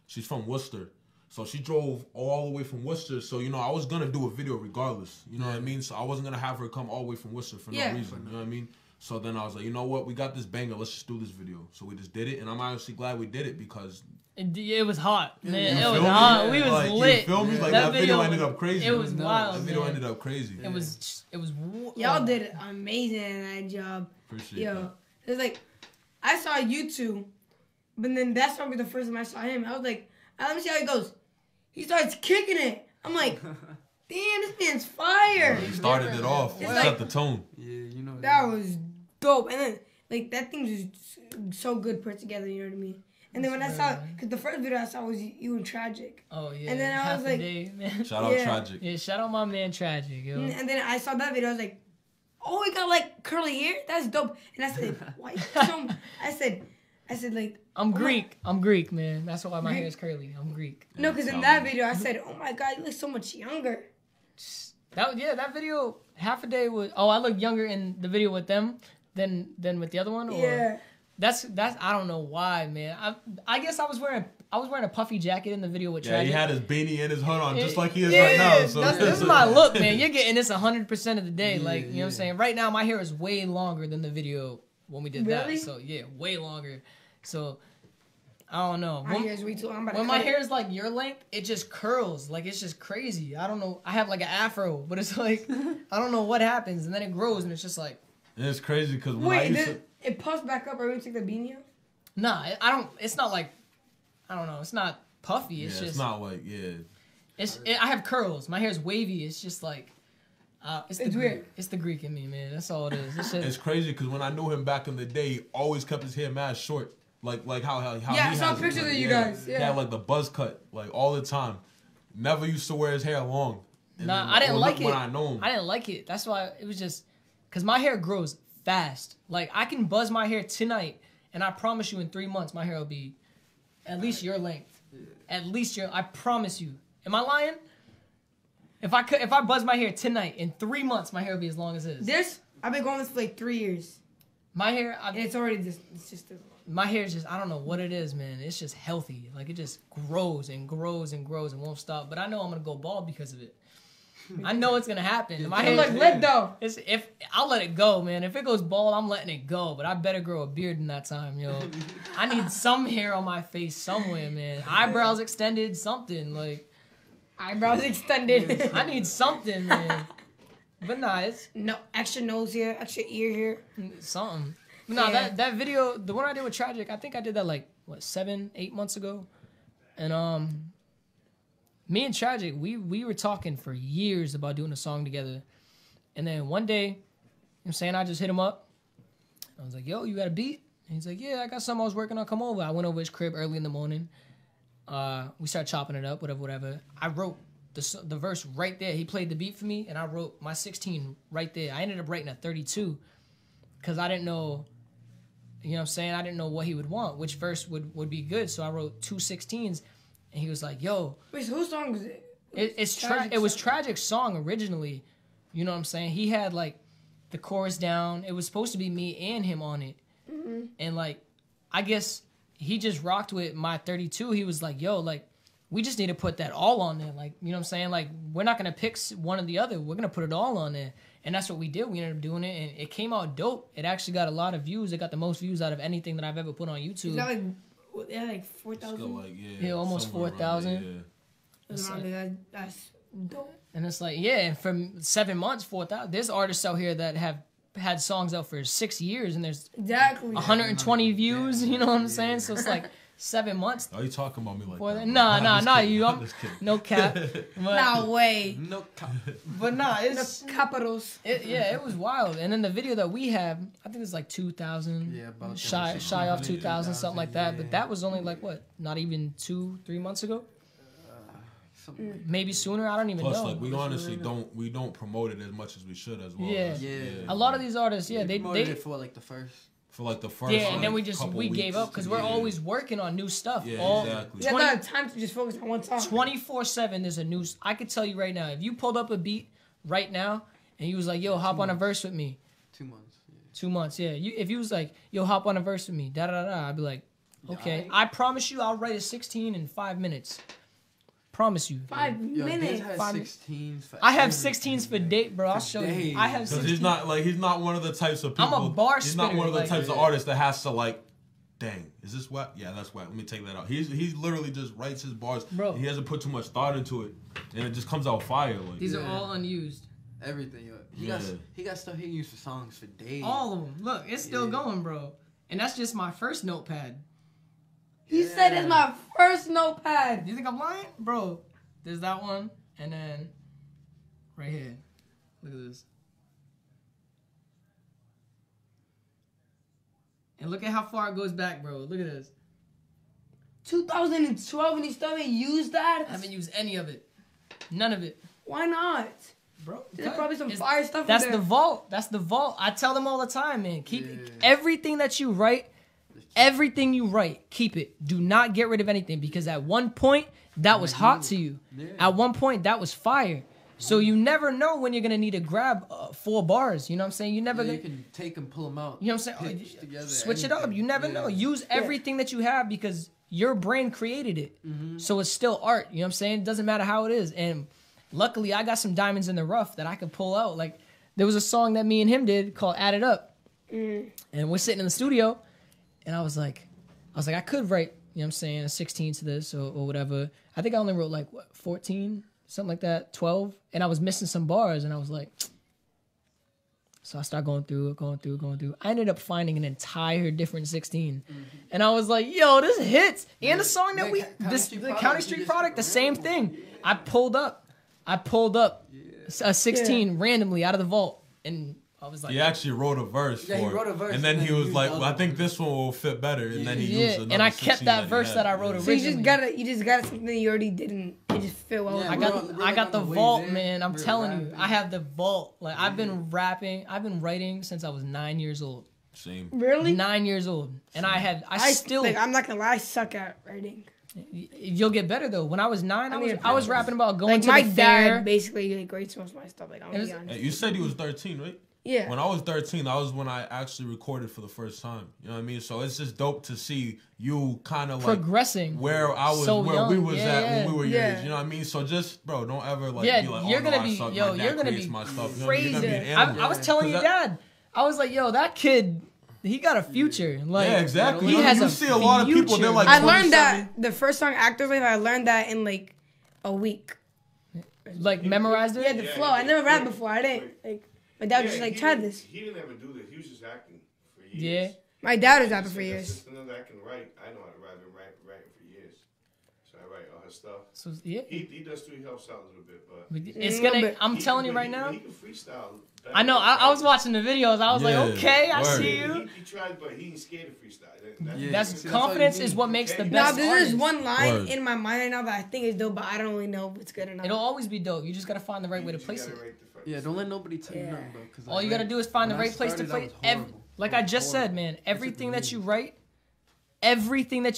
She's from Worcester, so she drove all the way from Worcester. So you know, I was gonna do a video regardless. You know what I mean? So I wasn't gonna have her come all the way from Worcester for no reason. You know what I mean? So then I was like, you know what? We got this banger. Let's just do this video. So we just did it, and I'm honestly glad we did it because it was hot, man. It was hot. Yeah. We was like, lit. You feel me? Like that video ended up crazy. It was wild. That video ended up crazy. It was. Y'all did amazing in that job. Appreciate that. It's like I saw you two, but then that's probably the first time I saw him. I was like, let me see how he goes. He starts kicking it. I'm like, damn, this man's fire. He started it off. Set the tone. Yeah, you know that was dope. And then like that thing was so good put together. You know what I mean? And then when I saw, because the first video I saw was you and Tragic. Oh, yeah. And then I was like, shout out Tragic. Yeah, shout out my man Tragic, yo. And then I saw that video, I was like, oh, he got like curly hair? That's dope. And I said, why? I said like, I'm Greek. I'm Greek, man. That's why my hair is curly. I'm Greek. No, because in that video I said, oh my God, you look so much younger. That video, half a day was, I look younger in the video with them than with the other one? Or? Yeah. That's I don't know why, man. I guess I was wearing a puffy jacket in the video with Tragic. Yeah, he had his beanie and his hood on just like he is right now. So this is my look, man. You're getting this 100% of the day. Like, you know what I'm saying? Right now my hair is way longer than the video when we did that. So yeah, way longer. So I don't know. When my hair is like your length, it just curls. Like, it's just crazy. I don't know. I have like an afro, but it's like I don't know what happens, and then it grows, and it's just like. And it's crazy because when I used to. It puffs back up every time you take the beanie off? Nah, I don't. It's not like, I don't know. It's not puffy. It's just. It's not like I have curls. My hair's wavy. It's just like. It's weird. It's the Greek in me, man. That's all it is. It's crazy because when I knew him back in the day, he always kept his hair mad short, like how yeah, I saw pictures of you guys. Yeah. He had like the buzz cut, like all the time. Never used to wear his hair long. Nah, I didn't like it. When I know him, I didn't like it. That's why it was just because my hair grows fast. Like, I can buzz my hair tonight, and I promise you in 3 months my hair will be at least your length. At least I promise you. Am I lying? If I buzz my hair tonight, in 3 months my hair will be as long as his. I've been going this for like 3 years. My hair, and it's already just. It's just. my hair is just, I don't know what it is, man. It's just healthy. Like, it just grows and grows and grows and won't stop. But I know I'm going to go bald because of it. I know it's going to happen. My hair like lit, though. If I'll let it go, man. If it goes bald, I'm letting it go. But I better grow a beard in that time, yo. I need some hair on my face somewhere, man. Eyebrows extended, something. Like, eyebrows extended. I need something, man. But nah, it's... No, extra nose here, extra ear here. Something. No, Yeah. that video, the one I did with Tragic, I think I did that like, what, 7-8 months ago? And me and Tragic, we were talking for years about doing a song together. And then one day, you know what I'm saying, I just hit him up. I was like, yo, you got a beat? And he's like, yeah, I got something I was working on, come over. I went over his crib early in the morning. We started chopping it up, whatever. I wrote the verse right there. He played the beat for me, and I wrote my 16 right there. I ended up writing a 32 because I didn't know... You know what I'm saying? I didn't know what he would want, which verse would be good. So I wrote 2 16s, and he was like, yo. Wait, so whose song is it? It was Tragic's song originally. You know what I'm saying? He had, like, the chorus down. It was supposed to be me and him on it. Mm-hmm. And, like, I guess he just rocked with my 32. He was like, yo, like, we just need to put that all on there. Like, you know what I'm saying? Like, we're not going to pick one or the other. We're going to put it all on there. And that's what we did. We ended up doing it, and it came out dope. It actually got a lot of views. It got the most views out of anything that I've ever put on YouTube. Is that like 4,000? Like, yeah, almost 4,000. That's dope. And it's like, yeah, and from 7 months, 4,000. There's artists out here that have had songs out for 6 years, and there's exactly 120 views. You know what I'm saying? So it's like 7 months. Are you talking about me like that? Nah, you. No cap. No way. No cap. But nah, it's No capitals. it was wild. And then the video that we have, I think it's like 2,000. Yeah, about shy off 2,000, something like that. yeah. But that was only like what? Not even 2-3 months ago. Maybe sooner. I don't even Plus, know. like, we honestly don't promote it as much as we should as well. Yeah. A lot of these artists, they promoted it for like the first. For like the first. Yeah, and like, then we gave up because we're always working on new stuff. Yeah, exactly. You don't have time to just focus on one song. 24/7. There's a new. I could tell you right now, if you pulled up a beat right now and you was like, "Yo, hop on a verse with me." 2 months. Yeah. 2 months, yeah. If you was like, "Yo, hop on a verse with me," da da da, I'd be like, "Okay." I promise you, I'll write a 16 in 5 minutes. Promise you. 5 minutes. Has 16s for I have 16s for date, bro. I'll show you. I have 16s. Because he's not one of the types of people. I'm a bar He's not one of the spitter, types of artists that has to like, dang, is this wet? Yeah, that's wet. Let me take that out. He's literally just writes his bars. Bro. He hasn't put too much thought into it, and it just comes out fire. Like, These are all unused. everything. Yo. He got stuff he used for songs for days. All of them. Look, it's still going, bro. And that's just my first notepad. He said it's my first notepad. Do you think I'm lying? Bro, there's that one, and then right here. Look at this. And look at how far it goes back, bro. Look at this. 2012 and he still haven't used that? I haven't used any of it. None of it. Why not? Bro, There's probably some fire stuff That's in there. the vault. That's the vault. I tell them all the time, man. Keep everything that you write, everything you write, keep it. Do not get rid of anything because at one point, that was hot to you. Yeah. At one point, that was fire. So you never know when you're going to need to grab 4 bars. You know what I'm saying? You never. You can take and pull them out. You know what I'm saying? Together, switch it up. You never know. Use everything that you have because your brain created it. So it's still art. You know what I'm saying? It doesn't matter how it is. And luckily, I got some diamonds in the rough that I could pull out. Like, there was a song that me and him did called Add It Up. And we're sitting in the studio, and I was like, I could write, you know what I'm saying, a 16 to this or whatever. I think I only wrote, like, 14? Something like that, 12. And I was missing some bars, and I was like... So I started going through. I ended up finding an entire different 16. And I was like, yo, this hits. And the song that the County Street product, the same thing. I pulled up a 16 randomly out of the vault. And I was like... He actually wrote a verse for it. And then he was like, well, I think this one will fit better. And then he used another and I kept that verse that I wrote originally. So you just got something you already didn't. It just fit well. I got the vault, man. I'm telling you. I have the vault. Like, I've been writing since I was 9 years old. Same. Really? 9 years old. And I still... Like, I'm not going to lie, I suck at writing. You'll get better, though. When I was 9, I was rapping about going like to the fair. My dad basically grades most of my stuff. Like, I'm gonna be honest. Hey, you said he was 13, right? Yeah. When I was 13, that was when I actually recorded for the first time. You know what I mean? So it's just dope to see you kind of like progressing where I was, so where young. we was Yeah, at yeah. when we were your Yeah. age. You know what I mean? So just, bro, don't ever like Yeah, be like, you're oh, gonna no, be, I suck. yo, My dad you're gonna creates be my stuff. You know, crazy. you're gonna be an animal. I was telling your dad, I was like, yo, that kid, he got a future. Like, Yeah, exactly. He You know, has you a see a lot of people, future. they're like I learned 27. that the first song Actors Life, I learned that in like a week. like memorized it. Yeah, the flow. I never rapped before. I didn't like. My dad was just like, try this. He didn't ever do this. He was just acting for years. Yeah. My dad was rapping for years. Sister knows I can write. I know how to write. I've been writing for years. So I write all his stuff. So yeah, He does too. He helps out a little bit, but it's a gonna. little bit. I'm telling you right now. He can freestyle. I know. I was watching the videos. I was Yeah, like, okay, I word. see you. He tried, but he ain't scared to freestyle. That's See, that's all you confidence need. is what makes the Nah, best. Now, there's artist. one line Word. in my mind right now that I think is dope, but I don't really know if it's good or not. It'll always be dope. You just gotta find the right way to place it. Yeah, don't let nobody tell you nothing, bro. 'Cause All you gotta do is find the when I right place to started, play. that was horrible. Like It I was just said, horrible. man, It everything took that me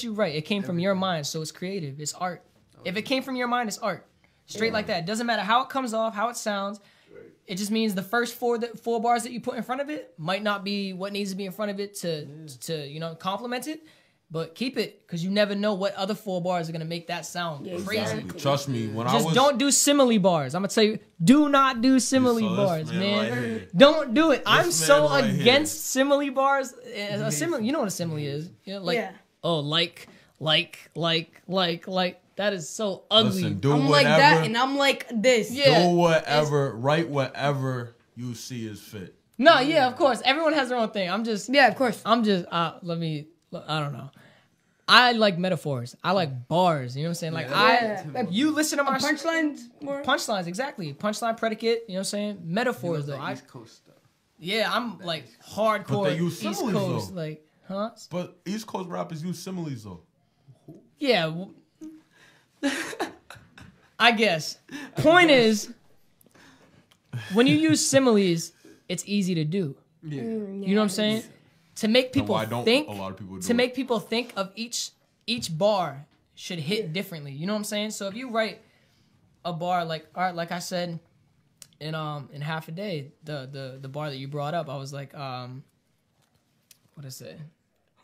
you write, it came from your mind, so it's creative. It's art. If it came from your mind, it's art. Straight like that. It doesn't matter how it comes off, how it sounds. It just means the first four bars that you put in front of it might not be what needs to be in front of it to complement it. But keep it, because you never know what other 4 bars are gonna make that sound crazy. Exactly. Trust me, when I Just was don't do simile bars. I'm gonna tell you, do not do simile So this bars, man man. right here. Don't do it. I'm man so right here. against simile bars. A simile, you know what a simile is? You know, like Yeah. oh, like. That is so ugly. listen, do I'm whatever. like that, and I'm like this. Yeah. Do whatever, write whatever you see is fit. No, yeah, of course. Everyone has their own thing. Yeah, of course. I don't know. I like metaphors. I like bars. You know what I'm saying? Like Yeah. Like, you listen to my punchlines more. punchlines, exactly. Punchline, predicate. You know what I'm saying? Metaphors though. East Coast stuff. Yeah, I'm like hardcore But they use East similes, Coast, though. like, huh? But East Coast rappers use similes though. Yeah. I guess. Point is, when you use similes, it's easy to do. Yeah. You know what I'm saying? To make people why don't think, a lot of people do to it? make people think of each bar should hit differently. You know what I'm saying? So if you write a bar like, all right, like I said in half a day, the bar that you brought up, I was like, what is it?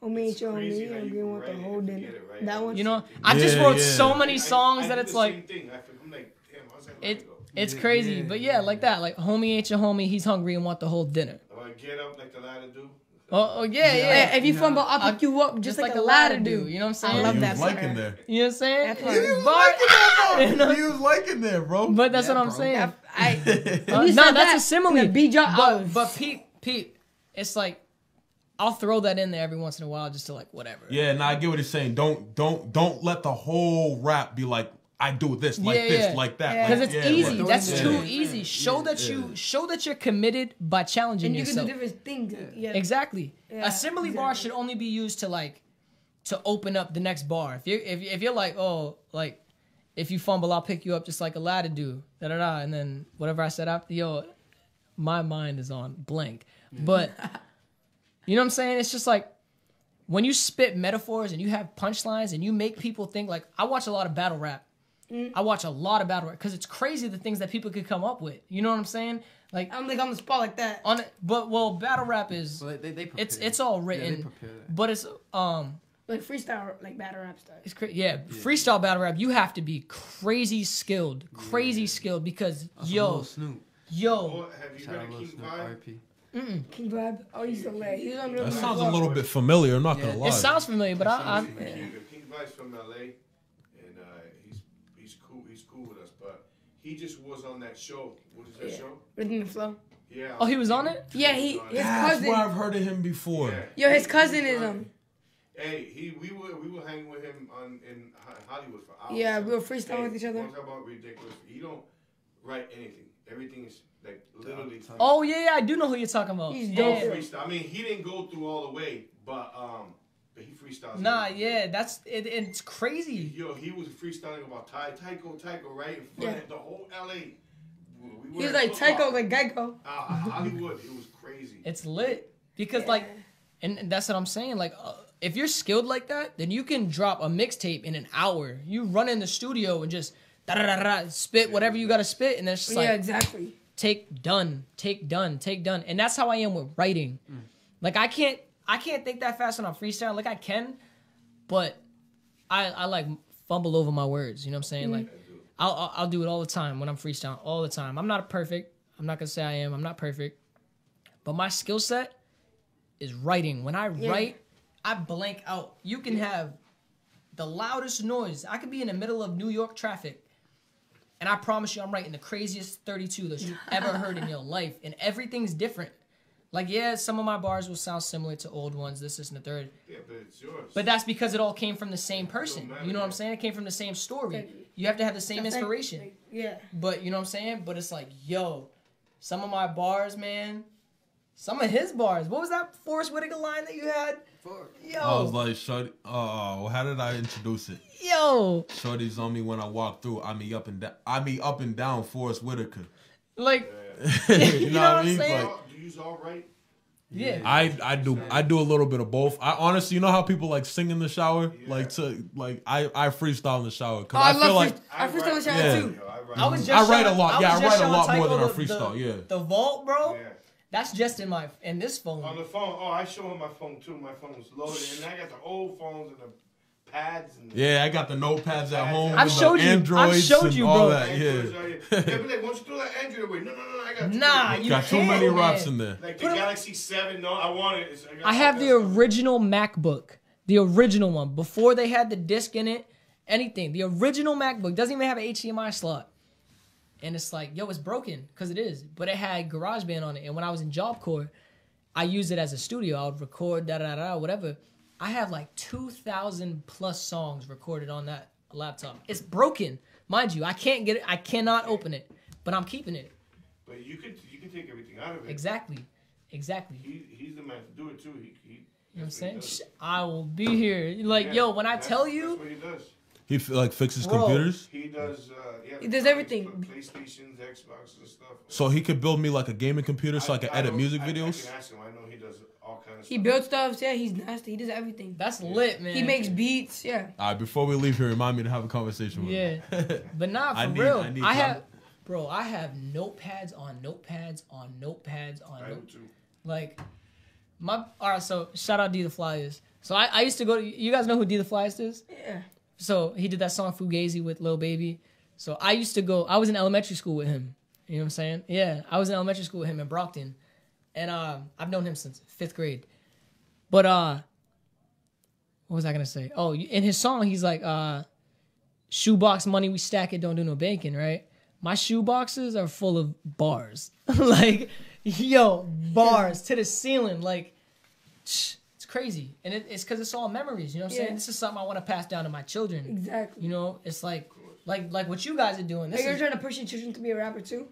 Homie, ain't your crazy homie. how I'm you gonna can want the write whole and dinner. forget it, right? That one. You know, I just Yeah, wrote yeah. so many songs that it's like, I'm like, damn, how's that it, go? it's Yeah, crazy. yeah, But yeah, like that. Like, homie ain't your homie. He's hungry and want the whole dinner. Or get up like the ladder do. Oh yeah, yeah. Yeah, if you fumble, I'll pick you up just like a ladder do. You know what I'm saying? I love You that was song. liking there. You know what I'm saying? That's You was Bar- liking there, You bro. know? You was liking there, bro. But that's Yeah, what I'm bro. saying. When you No, said that's that, a simile. the beat drop, But Pete, it's like I'll throw that in there every once in a while just to like whatever. Yeah, now I get what he's saying. Don't let the whole rap be like I do this, like Yeah, this, yeah. like that. Yeah. Because like, it's yeah, easy. right. That's Yeah. too Yeah. easy. Show that you're committed by challenging and you can do yourself. different things. Yeah. Exactly. Yeah, A simile bar should only be used to open up the next bar. If you're like, oh, like if you fumble, I'll pick you up just like a ladder do. Da da da. And then whatever I said after, my mind is on blank. But you know what I'm saying? It's just like when you spit metaphors and you have punchlines and you make people think, like, I watch a lot of battle rap. I watch a lot of battle rap because it's crazy the things that people could come up with. You know what I'm saying? Like I'm like on the spot like that. battle rap is Well, they prepare. it's all Yeah, written, they prepare that. but it's Like freestyle, like battle rap style. it's yeah, freestyle battle rap. You have to be crazy skilled because Lil Snoop. Or have you Shout read out a Lil King Snoop. Vibe? R.I.P. King Vibe. Oh, he's so lit. He's on the That sounds a little bit familiar. I'm not Yeah. gonna lie. it sounds familiar, but King Vibe's from LA, and he's cool with us. But he just was on that show. What is that show? Rhythm and Flow. Yeah. Oh, he was on it? Yeah, his That's cousin. where I've heard of him before. Yo, his cousin is Hey, we were hanging with him in Hollywood for hours. Yeah, we were freestyling with each other. Talk about ridiculous. He don't write anything. Everything is like literally. Oh yeah, I do know who you're talking about. He's He dope. freestyle. I mean, he didn't go through all the way, but he freestyles. Nah, everything. yeah, that's it. It's crazy. Yo, he was freestyling about Tyco, right? In front of the whole LA. We He's like Tyco, like Geico. Hollywood. It was crazy. It's lit because like, and that's what I'm saying. Like, if you're skilled like that, then you can drop a mixtape in an hour. You run in the studio and just spit whatever you gotta spit, and then it's just like Yeah, exactly. take done. And that's how I am with writing. Like I can't think that fast when I'm freestyling. Like I can, but I like fumble over my words. You know what I'm saying? Like I'll do it all the time when I'm freestyling. All the time. I'm not perfect. I'm not gonna say I am. I'm not perfect. But my skill set is writing. When I write, I blank out. You can have the loudest noise. I could be in the middle of New York traffic, and I promise you I'm writing the craziest 32 that you've ever heard in your life, and everything's different. Like, yeah, some of my bars will sound similar to old ones, this and the third. Yeah, but it's yours. But that's because it all came from the same person. You know what I'm saying? It came from the same story. You have to have the same inspiration. Yeah. But, you know what I'm saying? But it's like, yo, some of my bars, man, some of his bars. What was that Forrest Whitaker line that you had? Yo. I was like, Shorty, how did I introduce it? Yo. Shorty's on me when I walk through. I mean up and down Forrest Whitaker. Like, you know what I mean? saying? Like, Do you use all right? Yeah. I do a little bit of both. I honestly, you know how people like sing in the shower, I freestyle in the shower because I feel like I freestyle in the shower Yeah. too. I write a lot. Yeah, I write a lot more than I freestyle. Yeah. The vault, bro. Yeah. That's just in this phone. On the phone. Oh, I show him my phone too. My phone was loaded, and I got the old phones and the pads and. Yeah, I got the notepads at home. I've with showed the you. Androids I've showed and you, all bro. that. Yeah. They'll be like, "Won't you throw that Android away?" No, I got. Nah, you Got too can't, many rocks man. in there. Like the Galaxy 7. No, I want it. I have the original MacBook, the original one, before they had the disc in it. Anything. The original MacBook doesn't even have an HDMI slot. And it's like, yo, it's broken, because it is. But it had GarageBand on it. And when I was in Job Corps, I used it as a studio. I would record, whatever. I have like 2,000 plus songs recorded on that laptop. It's broken. Mind you, I can't get it. I cannot open it. But I'm keeping it. But you can take everything out of it. Exactly. He's the man to do it too. You know what I'm saying? I will be here. Like, yo, when I tell you. That's what he does. He fixes Bro. computers. He does. He does everything. PlayStations, Xbox, and stuff. So he could build me like a gaming computer so I can edit music videos. I can ask him. I know he does all kinds of stuff. He builds stuff. Yeah, he's nasty. He does everything. That's lit, man. He makes beats. Yeah. All right, before we leave here, remind me to have a conversation with him. Yeah. But nah, for I need real. time. I have notepads on notepads on notepads on I do notepads. too. Like, alright, so shout out D-The-Flyers. So I used to go to, you guys know who D-The-Flyers is? Yeah. So he did that song Fugazi with Lil Baby. So I used to go, I was in elementary school with him. You know what I'm saying? Yeah, I was in elementary school with him in Brockton. And I've known him since 5th grade. But what was I gonna say? Oh, in his song, he's like, shoebox money, we stack it, don't do no banking, right? My shoe boxes are full of bars. Like, yo, bars to the ceiling. Like, it's crazy. And it's because it's all memories, you know what I'm saying? This is something I want to pass down to my children. Exactly. You know, it's like what you guys are doing. You're trying to push your children to be a rapper too?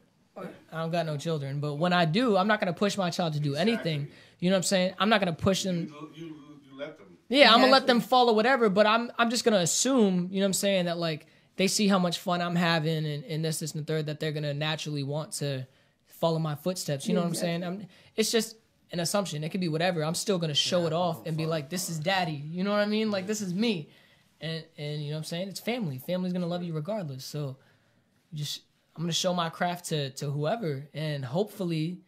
I don't got no children, but when I do, I'm not going to push my child to do anything. You know what I'm saying? I'm not going to push them. You let them. Yeah, I'm going to let them follow whatever, but I'm just going to assume, you know what I'm saying, that like they see how much fun I'm having and this, and the third, that they're going to naturally want to follow my footsteps. You know what I'm saying? It's just an assumption. It could be whatever. I'm still going to show it off and be like, this is daddy. You know what I mean? Like, this is me. And you know what I'm saying? It's family. Family's going to love you regardless. So I'm going to show my craft to whoever. And hopefully, you know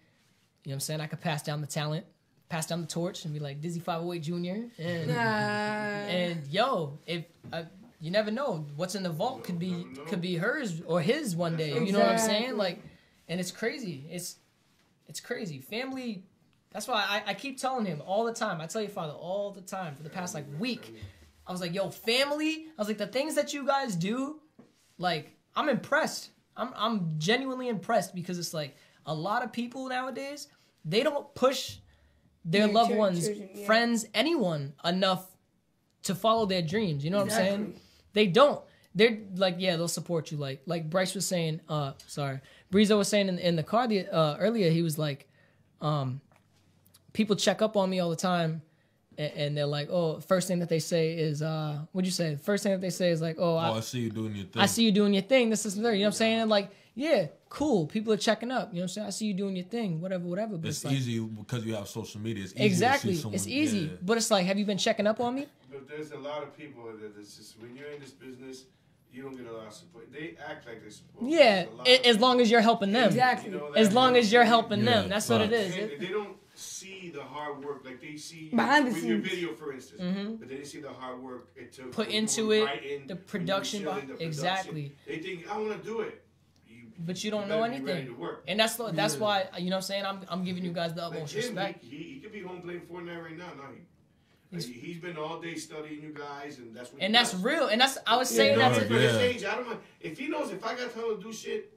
what I'm saying, I could pass down the talent, pass down the torch and be like Dizzy508 Jr. And yo, if you never know, what's in the vault could be hers or his one day. You know what I'm saying? Like, and it's crazy. It's crazy. Family. That's why I keep telling him all the time. I tell your father all the time for the past like week. I was like, yo, family. I was like, the things that you guys do, like, I'm impressed. I'm genuinely impressed because it's like a lot of people nowadays, they don't push their loved ones, friends, anyone enough to follow their dreams. You know what I'm saying? They don't. They're like, yeah, they'll support you. Like Bryce was saying, Breezo was saying in the car earlier, he was like, people check up on me all the time. And they're like, oh, first thing that they say is, what'd you say? First thing that they say is like, I see you doing your thing. I see you doing your thing. This is there. You know what I'm saying? And like, yeah, cool. People are checking up. You know what I'm saying? I see you doing your thing. Whatever. But it's like, easy because you have social media. It's easy exactly. To see someone, it's easy. Yeah. But it's like, have you been checking up on me? But there's a lot of people that it's just when you're in this business, you don't get a lot of support. They act like they support. Yeah, as long as you're helping them. Exactly. You know, As long as you're helping Yeah, them, that's what it is. And they don't see the hard work like they see Behind the with your scenes. video, for instance. But they didn't see the hard work it took. Put when you into were it, writing, the when you were production, chilling, the production. exactly. They think I want to do it. But you don't You know better be ready anything, to work. and that's why, you know what I'm saying. I'm giving you guys the Like utmost Jim, respect. he could be home playing Fortnite right now. He's been all day studying you guys, and that's what. And he that's does. real, and that's I was saying Yeah, that For to his Yeah. age, I don't mind. If he knows if I got time to do shit,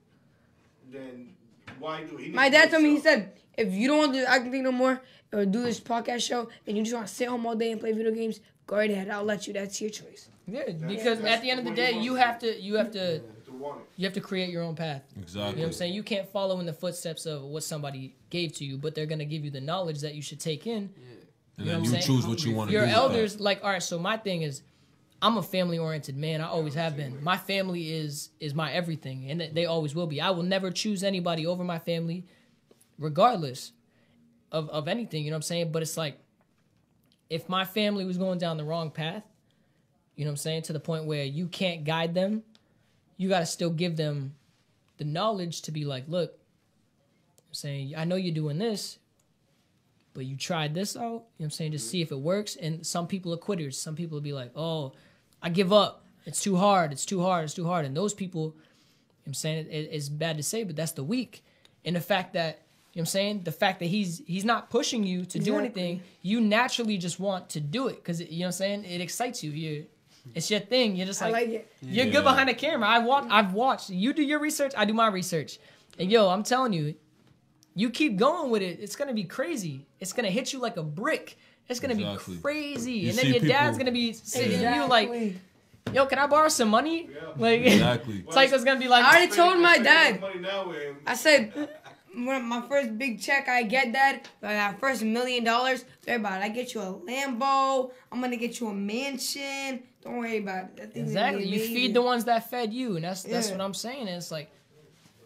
then why do it? My dad told me, he said, if you don't want to do acting thing no more or do this podcast show and you just want to sit home all day and play video games, go right ahead. I'll let you. That's your choice. yeah, because that's at the end of the what day, he you wants have to want it. you have to create your own path. Exactly. You know what I'm saying? You can't follow in the footsteps of what somebody gave to you, but they're gonna give you the knowledge that you should take in. And You know then what you I'm saying? choose what you want to do. Your with elders, that. like, all right, so my thing is, I'm a family-oriented man. I always have been. My family is my everything, and they always will be. I will never choose anybody over my family, regardless of anything, you know what I'm saying? But it's like, if my family was going down the wrong path, you know what I'm saying, to the point where you can't guide them, you got to still give them the knowledge to be like, look, I'm saying, I know you're doing this, but you tried this out, you know what I'm saying, just see if it works. And some people are quitters. Some people will be like, oh, I give up. It's too hard. It's too hard. It's too hard. And those people, you know what I'm saying, it's bad to say, but that's the weak. And the fact that, you know what I'm saying, the fact that he's not pushing you to do anything, you naturally just want to do it because, you know what I'm saying, it excites you. It's your thing. You're just I like, like it. you're Yeah. good behind the camera. I've watched. You do your research. I do my research. And yo, I'm telling you, you keep going with it. It's going to be crazy. It's going to hit you like a brick. It's going to Exactly. be crazy. You And then see your dad's people- going to be sitting you Exactly. like, yo, can I borrow some money? Like, Exactly. Tyco's going to be like, I already told my dad. Money now with him. I said, when my first big check I get, Dad, like our first $1 million, worry about it. I get you a Lambo. I'm going to get you a mansion. Don't worry about it. That thing's gonna exactly. be You amazing. feed the ones that fed you. And that's Yeah. what I'm saying. And it's like,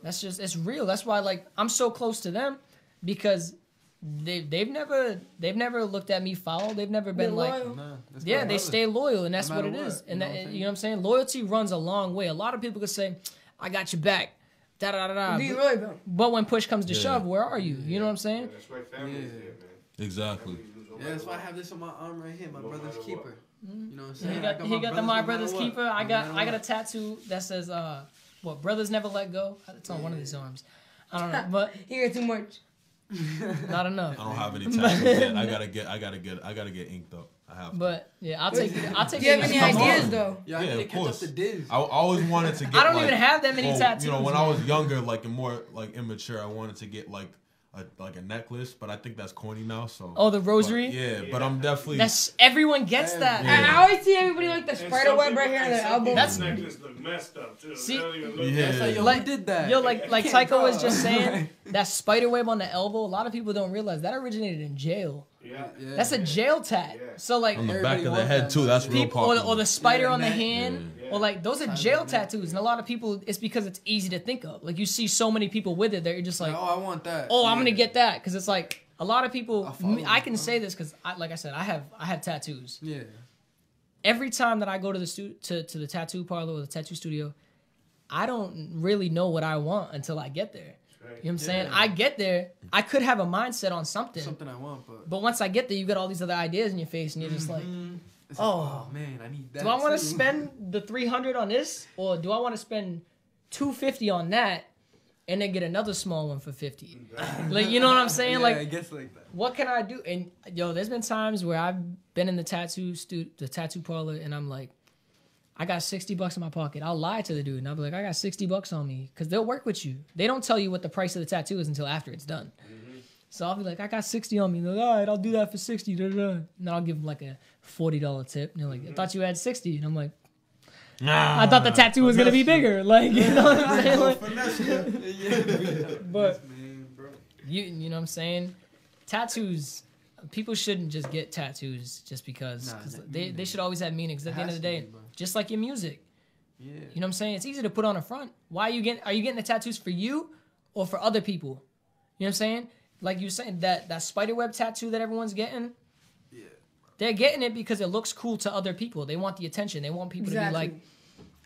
it's real. That's why, like, I'm so close to them because they've never looked at me foul. They've never been They're like, loyal. Nah, that's yeah, my they brother. stay loyal, and that's No what it matter is. what, And you know that, what I'm you know what I'm saying? Loyalty runs a long way. A lot of people could say, I got your back. Da da da da. Do you really, bro? But when push comes to Yeah. shove, where are you? You know what I'm saying? That's why family's Yeah. there, man. Exactly. Families lose no Yeah, that's matter why I what. have this on my arm right here, my No brother's matter what. keeper. You know what I'm saying? He I got the brothers My no Brother's matter what. Keeper. I No got matter a what. tattoo that says what brothers never let go. It's on one of these arms. I don't know, but You got too much. not enough. I don't have any tattoos yet. I gotta get inked up. I have. To. But yeah, I'll take it. I'll take Do you it. have any Come on. ideas, though? Yeah, I Yeah, need to of catch up course. to Diz. I always wanted to get. I don't like, even have that many well, tattoos. You know, when I was younger, like and more like immature, I wanted to get like a necklace, but I think that's corny now. So. Oh, the rosary. But I'm definitely. That's everyone gets that. Yeah. I always see everybody like the And spider some web people- right here on and their some elbow. people's That's- necklace look messed up too. See- They don't even look Yeah. That's like, yo, Like- who did that? Yo, like Can't Tycho was draw. just saying, that spider web on the elbow. A lot of people don't realize that originated in jail. Yeah. Yeah. That's a jail tat. Yeah. So like on the Everybody back of the wants head that, too. man. That's real people popular. or the spider Yeah, on the neck. hand, Yeah. or like those are Side jail of the neck. tattoos, and a lot of people, it's because it's easy to think of. Like you see so many people with it that you're just like, Oh, I want that. oh, I'm gonna Yeah. get that because it's like a lot of people. I follow I you, can bro. say this because, like I said, I have tattoos. Yeah. Every time that I go to the to the tattoo parlor or the tattoo studio, I don't really know what I want until I get there. You know what I'm saying? Yeah. I get there, I could have a mindset on something, Something I want, but. but once I get there, you got all these other ideas in your face, and you're just like, It's oh. like, man, I need that. do I want to too. spend the $300 on this, or do I want to spend $250 on that, and then get another small one for $50? Like, you know what I'm saying? Yeah, Like, it gets like that. what can I do? And yo, there's been times where I've been in the tattoo parlor, and I'm like, I got $60 in my pocket. I'll lie to the dude, and I'll be like, I got $60 on me, because they'll work with you. They don't tell you what the price of the tattoo is until after it's done. So I'll be like, I got 60 on me. They're like, all right, I'll do that for 60. Da, da, da. And then I'll give them like a $40 tip. And they're like, I thought you had 60. And I'm like, Nah, I thought the tattoo was gonna be bigger. Like, you know what I'm saying? Like, but Man, bro. you know what I'm saying? Tattoos, people shouldn't just get tattoos just because. Nah, 'cause that they meaning. should always have meanings. At the end of the Has to day, be, bro. just like your music. Yeah. You know what I'm saying? It's easy to put on a front. Why are you getting the tattoos for you or for other people? You know what I'm saying? Like you saying that spiderweb tattoo that everyone's getting. Yeah. They're getting it because it looks cool to other people. They want the attention. They want people to be like,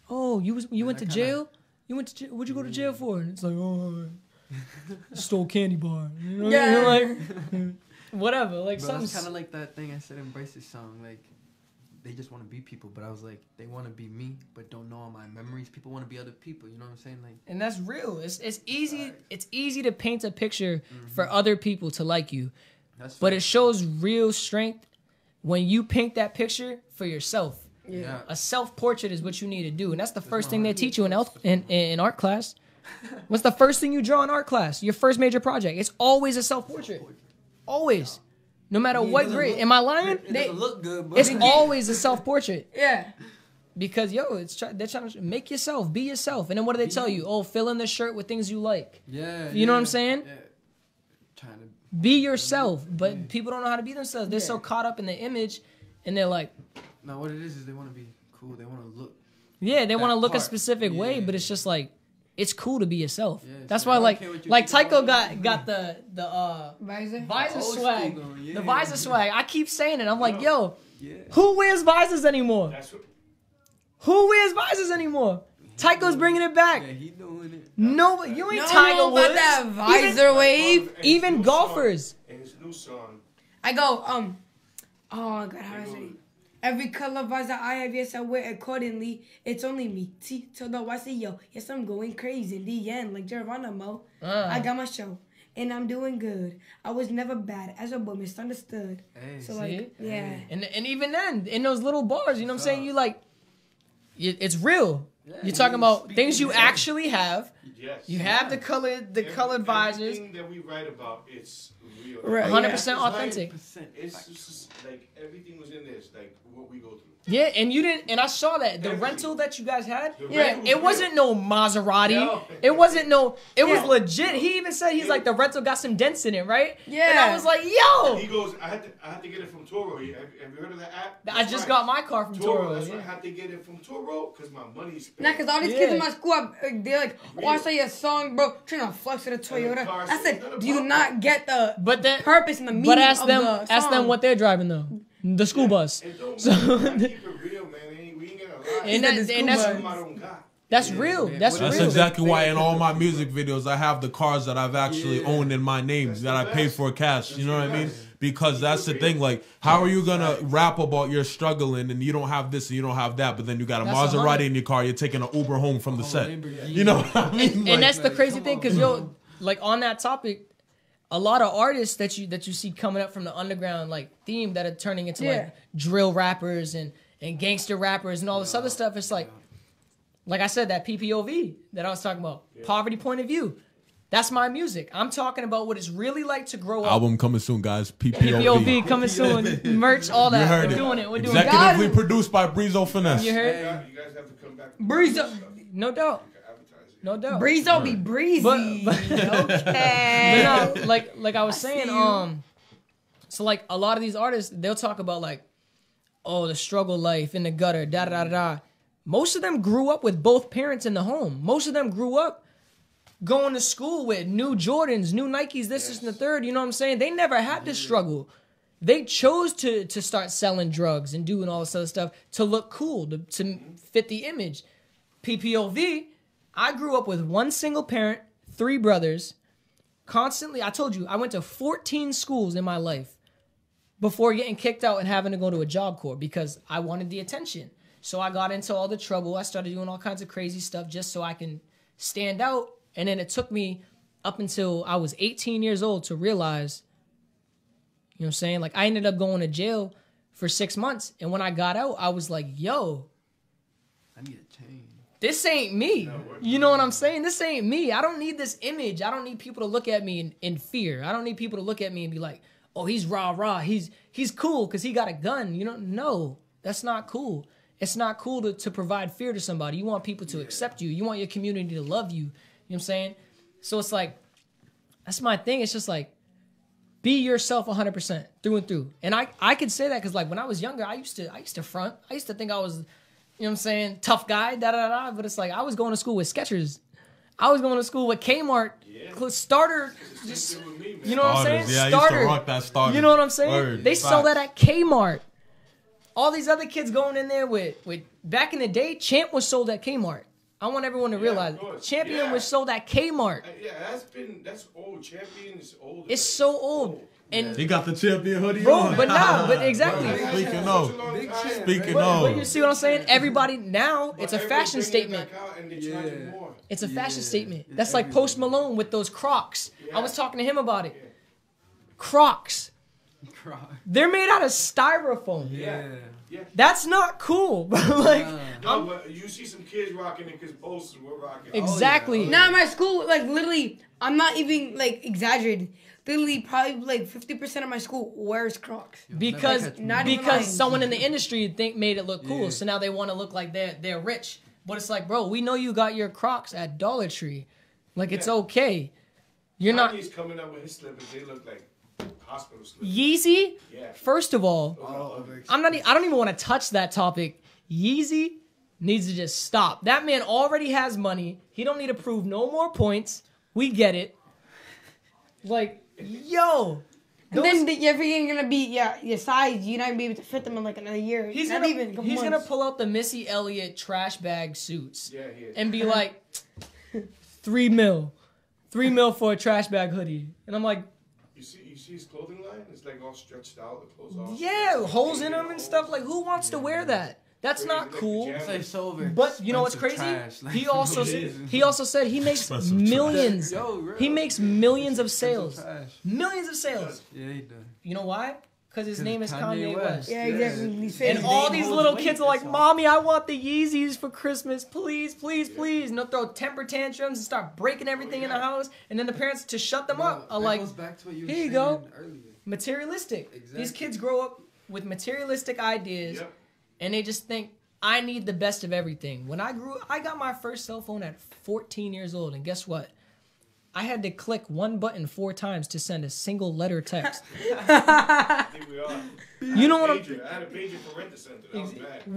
oh, you went to jail? You went to jail? What'd you go to jail for? And it's like, oh, I stole candy bar. You know? Yeah. You're like, whatever. Like, Bro, something. it's kind of like that thing I said in Bryce's song. Like, they just want to be people, but I was like, they want to be me, but don't know all my memories. People want to be other people. You know what I'm saying? Like, And that's real. It's easy. It's easy to paint a picture for other people to like you, but it shows real strength when you paint that picture for yourself. yeah. A self-portrait is what you need to do, and that's the first thing they teach you in art class. What's the first thing you draw in art class? Your first major project. It's always a self-portrait. Always. No matter what grade. Am I lying? It doesn't look good, but It's always a self-portrait. Yeah. Because, yo, they're trying to make yourself, be yourself. And then what do they tell you? Oh, fill in the shirt with things you like. yeah. You know what I'm saying? Yeah. Trying to. Be yourself. But people don't know how to be themselves. They're so caught up in the image, and they're like, No, what it is they want to be cool. They want to look. yeah, they want to That look a part. specific way, Yeah. but it's just like, it's cool to be yourself. Yeah, That's so why, I don't like care what you Tyco think about got the Visor. visor Old swag. school going, The yeah. visor swag. I keep saying it. I'm like, yo, Yeah. who wears visors anymore? That's what. Who wears visors anymore? Tyco's bringing it back. Yeah, he doing it. No, you ain't No, Tiger about Woods. that visor wave. And Even his new golfers. song- And his new song. I go, oh my God, how do I say it? Every color visor I have, yes, I wear accordingly. It's only me. See, so though I say, yo, yes, I'm going crazy in the end, like Geronimo. I got my show, and I'm doing good. I was never bad, as a boy misunderstood. Hey, So, see? like, yeah. And even then, in those little bars, you know what I'm saying? You like, it's real. You're talking about things you actually have. Yes. You have the colored visors. Everything that we write about, it's real. Right. 100% It's authentic. It's just like everything was in this, like what we go through. Yeah, and you didn't, and I saw that the Everything. rental that you guys had. The Yeah, rental was it wasn't no Maserati. No. It wasn't no. It was Yeah. legit. He even said he's like the rental got some dents in it, right? Yeah. And I was like, yo, He goes, I had to get it from Toro. Have you heard of that app? I just got my car from Toro. That's yeah. why I had to get it from Toro because my money's. Nah, cause all these kids in my school, they're like, oh, I saw your song, bro, trying to flex with a Toyota. car I says said, nothing do you about not get the But then, purpose and the meaning but ask of them, the ask them song? what they're driving though. The school bus. And don't So- keep it real, man. We ain't gonna lie. And, said the and school that's bus. I don't got. that's real. Yeah. That's That's real. That's exactly why in all my music videos I have the cars that I've actually owned in my name that I paid for cash. You know what I mean? Because that's the thing. Like, how are you gonna rap about you're struggling and you don't have this and you don't have that, but then you got a That's Maserati 100. in your car, you're taking an Uber home from the set. Lamborghini. You know what I mean? And that's the like, crazy come thing, on, because bro. yo, like on that topic, a lot of artists that you see coming up from the underground like theme that are turning into like drill rappers and gangster rappers and all this other stuff. It's like I said, that PPOV that I was talking about, poverty point of view. That's my music. I'm talking about what it's really like to grow up. Album coming soon, guys. PPOV coming soon, merch, all You that. heard We're it. doing it. We're doing it. Executively produced by Breezo Finesse. You heard? You guys have to come back. Breeze up. No doubt. Advertise it. No doubt. Breezo be breezy. But no, like I was saying, so like a lot of these artists, they'll talk about like, oh, the struggle life in the gutter, da da da da. Most of them grew up with both parents in the home. Most of them grew up going to school with new Jordans, new Nikes, this and the third. You know what I'm saying? They never had to struggle. They chose to start selling drugs and doing all this other stuff to look cool, to fit the image. PPOV, I grew up with one single parent, 3 brothers, constantly. I told you, I went to 14 schools in my life before getting kicked out and having to go to a Job Corps because I wanted the attention. So I got into all the trouble. I started doing all kinds of crazy stuff just so I can stand out. And then it took me up until I was 18 years old to realize, you know what I'm saying? Like, I ended up going to jail for 6 months. And when I got out, I was like, yo, I need a change. this ain't me. You know what I'm saying? This ain't me. I don't need this image. I don't need people to look at me in fear. I don't need people to look at me and be like, oh, he's rah-rah. He's cool because he got a gun. You know, no, that's not cool. It's not cool to provide fear to somebody. You want people to accept you. You want your community to love you. You know what I'm saying? So it's like, that's my thing. It's just like, be yourself 100% through and through. And I could say that because like when I was younger, I used to front. I used to think I was, you know what I'm saying, tough guy, da-da-da. But it's like, I was going to school with Skechers. I was going to school with Kmart. Starter, just, you know what I'm saying? Yeah, I used to Starter. rock that starter. You know what I'm saying? Word. They sell that at Kmart. all these other kids going in there with back in the day, Champ was sold at Kmart. I want everyone to realize Champion was sold at Kmart. That's old. Champion is old. It's so old. And he got the Champion hoodie bro, on. but exactly. Speaking of. But you see what I'm saying? Everybody now, it's a fashion statement. It's a fashion statement. That's like Post Malone with those Crocs. I was talking to him about it. Crocs. They're made out of styrofoam. Yeah. That's not cool, bro. Like, no, but you see some kids rocking it because posters were rocking it. Exactly. Now in my school, like literally, I'm not even like exaggerating. Literally, probably like 50% of my school wears Crocs. Because someone in the industry made it look cool, so now they want to look like they're rich. But it's like, bro, we know you got your Crocs at Dollar Tree. Like, it's okay. You're not. He's coming up with his slippers. They look like hospital slippers. Yeezy. Yeah. First of all, I don't even want to touch that topic. Yeezy needs to just stop. That man already has money. He don't need to prove no more points. We get it. Like, yo. And then you're gonna be your size. You're not gonna be able to fit them in like another year. He's gonna pull out the Missy Elliott trash bag suits. Yeah, he is. And be like, $3 million for a trash bag hoodie. And I'm like, you see his clothing line? It's like all stretched out. The clothes all holes in them and stuff. Like, who wants to wear that? That's not cool. But you know what's crazy? He also said he makes millions. He makes millions of sales. Millions of sales. Yeah, he does. You know why? Because his name is Kanye West. Yeah, exactly. And all these little kids are like, "Mommy, I want the Yeezys for Christmas. Please, please, please." And they'll throw temper tantrums and start breaking everything in the house. And then the parents, to shut them up, are like, "Here you go." Materialistic. Exactly. These kids grow up with materialistic ideas. Yep. And they just think, I need the best of everything. When I grew up, I got my first cell phone at 14 years old. And guess what? I had to click one button 4 times to send a single letter text. You know what I had a pager for rent to send it. That was bad.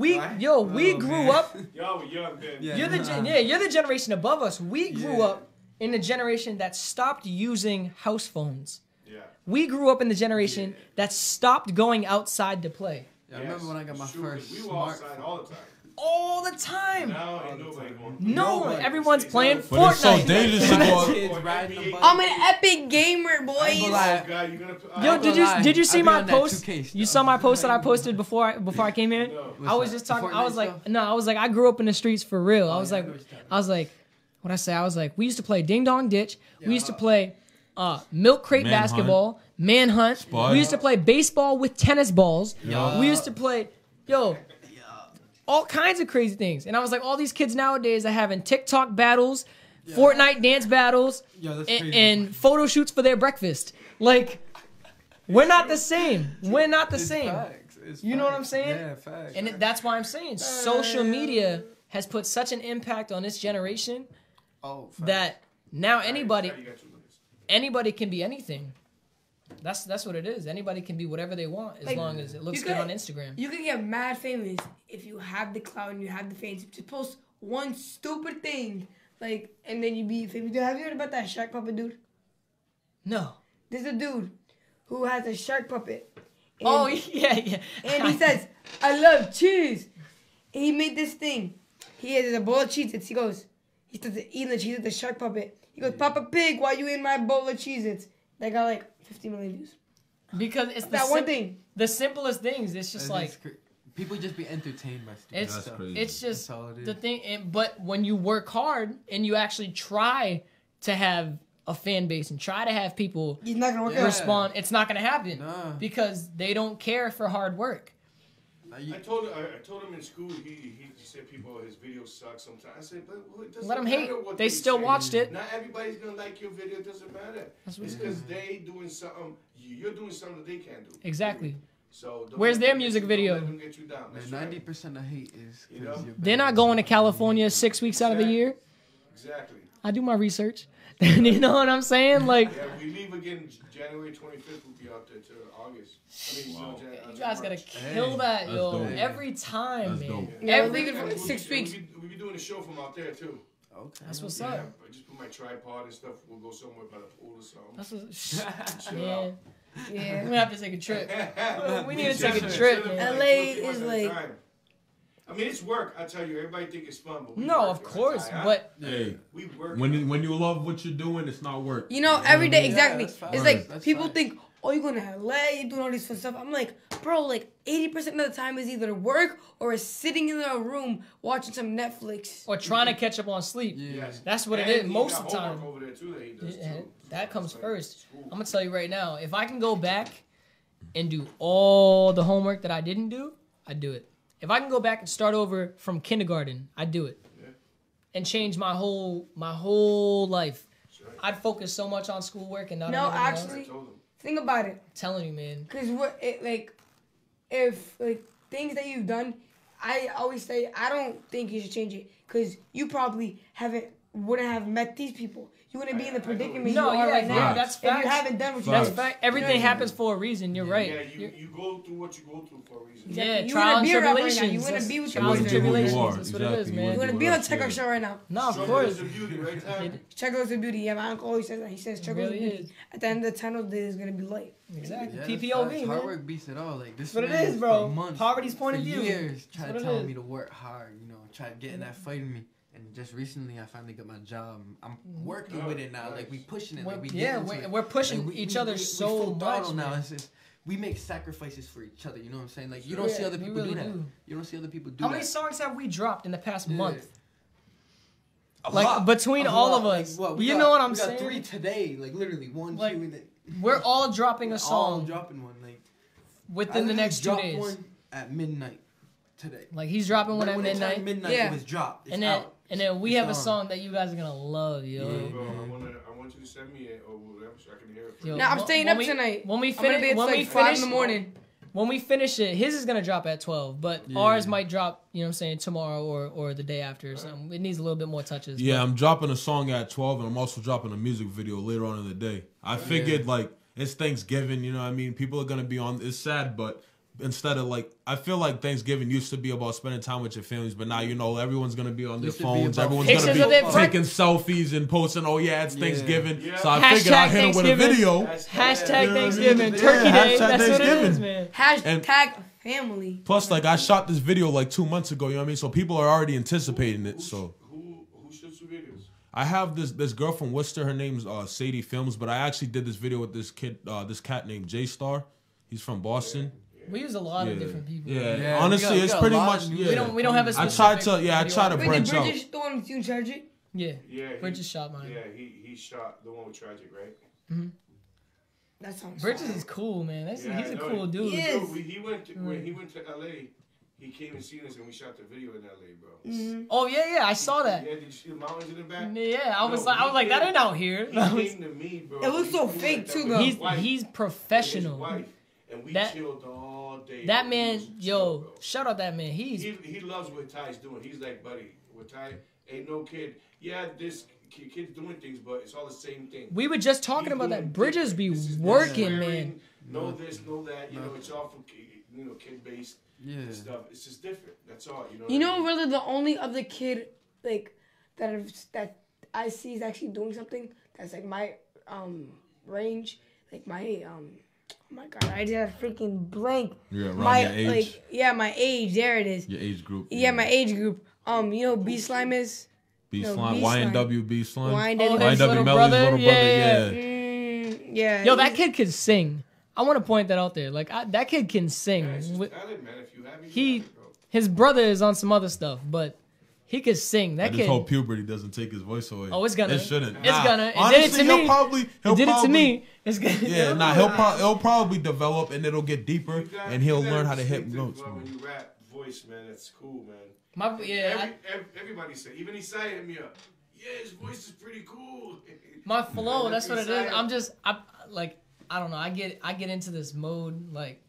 We grew up. Y'all were young then. You're the generation above us. We grew up in the generation that stopped using house phones. Yeah. We grew up in the generation that stopped going outside to play. I remember when I got my first we were outside all the time. All the time. Now ain't nobody going. No one. Everyone's playing Fortnite. But it's so dangerous to go. I'm an epic gamer, boys. Yo, did you see my post? You saw my post that I posted before I came here? I was just talking. I was like, I grew up in the streets for real. I was like, what I say? I was like, we used to play Ding Dong Ditch. We used to play milk crate basketball. Manhunt. We used to play baseball with tennis balls. We used to play, all kinds of crazy things. And I was like, all these kids nowadays are having TikTok battles, Fortnite dance battles, and photo shoots for their breakfast. Like, we're not the same. We're not the same. You know what I'm saying? Yeah, facts. And that's why I'm saying social media has put such an impact on this generation that now anybody can be anything. That's what it is. Anybody can be whatever they want as long as it looks good on Instagram. You can get mad famous if you have the clout and you have the fame. Just post one stupid thing, and then you be famous. Have you heard about that shark puppet dude? No. There's a dude who has a shark puppet. And, yeah. And he says, "I love cheese." And he made this thing. He has a bowl of Cheez-Its. He starts eating the Cheez-Its, the shark puppet. He goes, "Papa Pig, why you in my bowl of Cheez-Its?" They got like 50 million views. Because it's that one thing. The simplest things. It's just people just be entertained by stupid stuff. It's just the thing. But when you work hard and you actually try to have a fan base and try to have people respond, it's not going to happen because they don't care for hard work. I told him in school he said his videos suck sometimes. I said, but it doesn't let them matter hate. What they still say. watched it. Not everybody's gonna like your video. It doesn't matter. It's because they doing something. You're doing something that they can't do. Exactly. So where's their music video? Don't let them get you down. 90% of hate is they're not going to California 6 weeks out of the year. Exactly. I do my research. You know what I'm saying? We leave again January 25th. We'll be out there till August. You guys gotta kill that, yo. Every time, man. Every 6 weeks. We'll be doing a show from out there too. Okay. That's what's up. I just put my tripod and stuff. We'll go somewhere by the pool or something. That's what's Yeah. We have to take a trip. We need to take a Chilling, trip, chilling, man. LA like, 2 is months at a like- time. I mean, it's work. I tell you, everybody think it's fun, but we No, work, of yo. course, Huh? but Hey, We work. when you love what you're doing, it's not work. You know, every day, exactly. that's fine. It's like That's people fine. think, oh, you're going to LA, you're doing all this fun stuff. I'm like, bro, like 80% of the time is either work or is sitting in a room watching some Netflix. or trying to catch up on sleep. Yes. That's what it And is he most got of the time. homework over there too that he does Yeah, too. that comes Like, first. school. I'm gonna tell you right now, if I can go back and do all the homework that I didn't do, I do it. If I can go back and start over from kindergarten, I do it. Yeah. And change my whole life. That's right. I'd focus so much on schoolwork and not No, on everything else. actually- I told him. Think about it. I'm telling you, man. Because if like things that you've done, I always say I don't think you should change it because you probably wouldn't have met these people. You wouldn't be in the I know. predicament No, you are yeah, right yeah, now. that's if you facts. haven't done what you That's Facts. did. fact. Everything Yeah. happens for a reason. You're right. Yeah, You're- you go through what you go through for a reason. Yeah, You trials wouldn't and be a rapper right now. You tribulations. wouldn't be with your Trials and boys. You wouldn't be who you tribulations. are. That's what it is, Exactly. man. You wouldn't be on Tyco Yeah. Show right now. No, of Struggle course. is the beauty, right, Ty? Struggle is the beauty. Yeah, my uncle always says that. He says struggle is the really beauty. is. At the end of the tunnel, there's gonna be light. Exactly. Yeah, PPOV, that's man. hard work beats it all. Like this That's what it man is, bro. for months, Poverty's point for of view. years, That's tried what it telling is. me to work hard. You know, tried getting that fighting me. And just recently, I finally got my job. I'm working with it now. Like we pushing it. Like we Yeah, get into it. we're pushing Like, each other so full throttle much now. man. It's just, we make sacrifices for each other. You know what I'm saying? Like you don't see Yeah, other we people really do that. do. You don't see other people do How that. many songs have we dropped in the past Yeah. month? A Like lot. between A all lot. of us, Like, we you got- know what I'm we got saying? 3 today. Like literally 1, Like, 2, and then We're all dropping a all song dropping one. Like within the next 2 dropped days. one at midnight today. Like he's dropping one at When it's at midnight, Yeah. it was dropped. It's and then out. we It's have a gone. song that you guys are gonna love, yo. Yeah. Bro, I want you to send me it or whatever so I can hear it. Yo, Now I'm when- staying when up we- tonight. When we I'm gonna finish, be at when like we 5 finish, in the morning. when we finish it, his is gonna drop at 12, but Yeah. ours might drop, you know what I'm saying, tomorrow or the day after or something. It needs a little bit more touches. Yeah, but- I'm dropping a song at 12, and I'm also dropping a music video later on in the day. I figured, like, it's Thanksgiving, you know what I mean? People are going to be on, it's sad, but instead of, like, I feel like Thanksgiving used to be about spending time with your families, but now, you know, everyone's going to be on their Used to be phones. about Everyone's going pictures to of their be friends. taking selfies and posting, oh, yeah, it's Yeah. Thanksgiving. Yeah. So I figured I'd hit him with a Thanksgiving. video. Hashtag Yeah. Thanksgiving, Yeah, Turkey Day. hashtag That's what it Thanksgiving. is, man. Hashtag family. Plus, like, I shot this video, like, 2 months ago, you know what I mean? So people are already anticipating it, so. Who shoots the videos? I have this girl from Worcester. Her name's Sadie Films, but I actually did this video with this cat named J Star. He's from Boston. We use a lot of different people. Yeah, Yeah, honestly, we it's got a pretty lot much. of new- Yeah. We don't have a I specific. tried to video. Wait, branch did out. British the one with you charge it? Yeah, Yeah, Bridges shot mine. Yeah, he shot the one with Tragic, right? That sounds Bridges is cool, man. He's Yeah, I a know cool it. dude. Yeah. Yo, he went to, when he went to LA. He came and seen us, and we shot the video in LA, bro. Oh yeah, I saw that. Yeah, did you see the mountains in the back? Yeah, I was No, like, he that came- ain't out here. He came to me, bro. It looks He so flew fake, like that too, with though. his wife He's and professional. his wife, and we That- chilled all day. That bro. man, He was chill, yo, bro. shout out that man. He loves what Ty's doing. He's like, buddy, with Ty, ain't no kid. Yeah, this kid's doing things, but it's all the same thing. We were just talking He's about doing that. Bridges be this is working, swearing, man. Know this, know that. You know, it's all for kid based Yeah. stuff. It's just different. That's all. You know. You what I know, mean? really, the only other kid like that I see is actually doing something that's like my range, like my oh my god, I just had a freaking blank. Yeah, around My your age. like yeah, my age. There it is. Your age group. Yeah, my age group. You know, B Slime is. B no, Slime, B Slime. YNW B Slime. YNW. Oh, his YNW little Melly's brother? little brother. Yeah. Yeah. Yeah. Yo, that kid can sing. I want to point that out there. Like that kid can sing. Yeah, it's just Wi- talent, man. If you have it, He- you have it, bro. His brother is on some other stuff, but he could sing. I That just kid. hope puberty doesn't take his voice away. Oh, it's gonna. It shouldn't. It's gonna. It Honestly, did it to he'll me. probably. It did it to me. It's gonna. Yeah, nah, he'll probably develop and it'll get deeper You got- and he'll you gotta learn how to hit distinctive, notes. bro, when you rap voice, man, that's cool, man. Yeah, Everybody said, even Isaiah hit me up. Yeah, his voice is pretty cool. my flow. That's what it is. Isaiah. I don't know. I get into this mode. Like,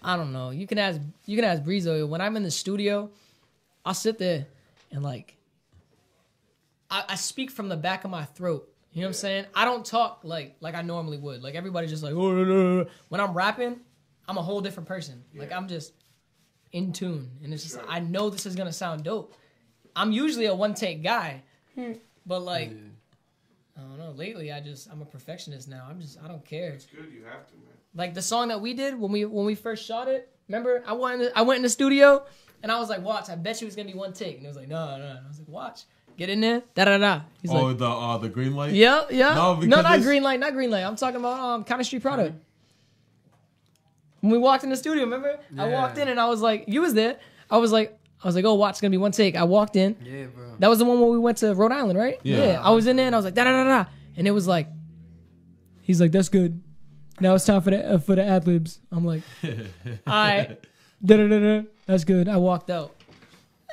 I don't know. You can ask Breezo. When I'm in the studio, I'll sit there and like, I speak from the back of my throat. You know what I'm saying? I don't talk like I normally would. Like everybody's just like, oh, no, no, no. When I'm rapping, I'm a whole different person. Like I'm just in tune, and it's just Sure. I know this is gonna sound dope. I'm usually a one take guy, but like I don't know. Lately, I'm a perfectionist now. I don't care. It's good, you have to, man. Like the song that we did when we first shot it. Remember, I went in the studio and I was like, watch, I bet you it's gonna be one take. And it was like, no. I was like, watch, get in there, da da da. He's like, the green light. Yeah. No, not green light. I'm talking about kind of street product. When we walked in the studio, remember? Yeah. I walked in and I was like, you was there. I was like, oh, watch, it's gonna be one take. I walked in. Yeah, bro. That was the one where we went to Rhode Island, right? Yeah. I was in there and I was like, da da da da, and it was like, he's like, that's good. Now it's time for the ad libs. I'm like, all right, da da da da, that's good. I walked out,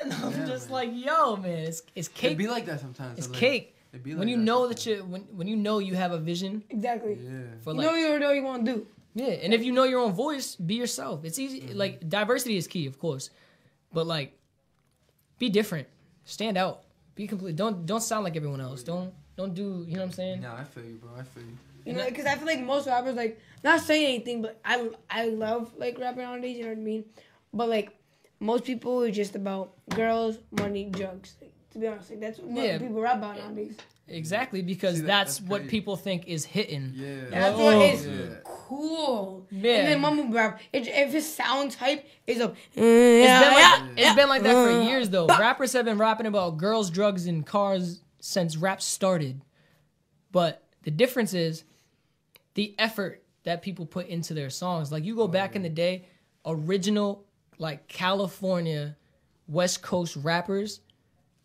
and I'm just like, yo, man, it's cake. It be like that sometimes. It's like, cake. It be like when you that know sometimes. that when you know you have a vision. Exactly. Yeah. For You like, know what you want to do. yeah, and if you know your own voice, be yourself. It's easy. Like diversity is key, of course, but like, be different, stand out, be complete. Don't sound like everyone else. Don't do. You know what I'm saying? Nah, I feel you, bro. I feel you. You know, because I feel like most rappers, like, not saying anything, but I love, like, rapping nowadays, you know what I mean? But, like, most people are just about girls, money, drugs. Like, to be honest, like, that's what people rap about nowadays. Exactly, because See, that's that's what crazy. people think is hitting. Yeah. That's Oh, what is yeah. cool. Yeah. And then mumble rap, if it sounds hype, it's a... It's been like that for years, though. Rappers have been rapping about girls, drugs, and cars since rap started. But the difference is the effort that people put into their songs. Like, you go back in the day, original, like, California, West Coast rappers,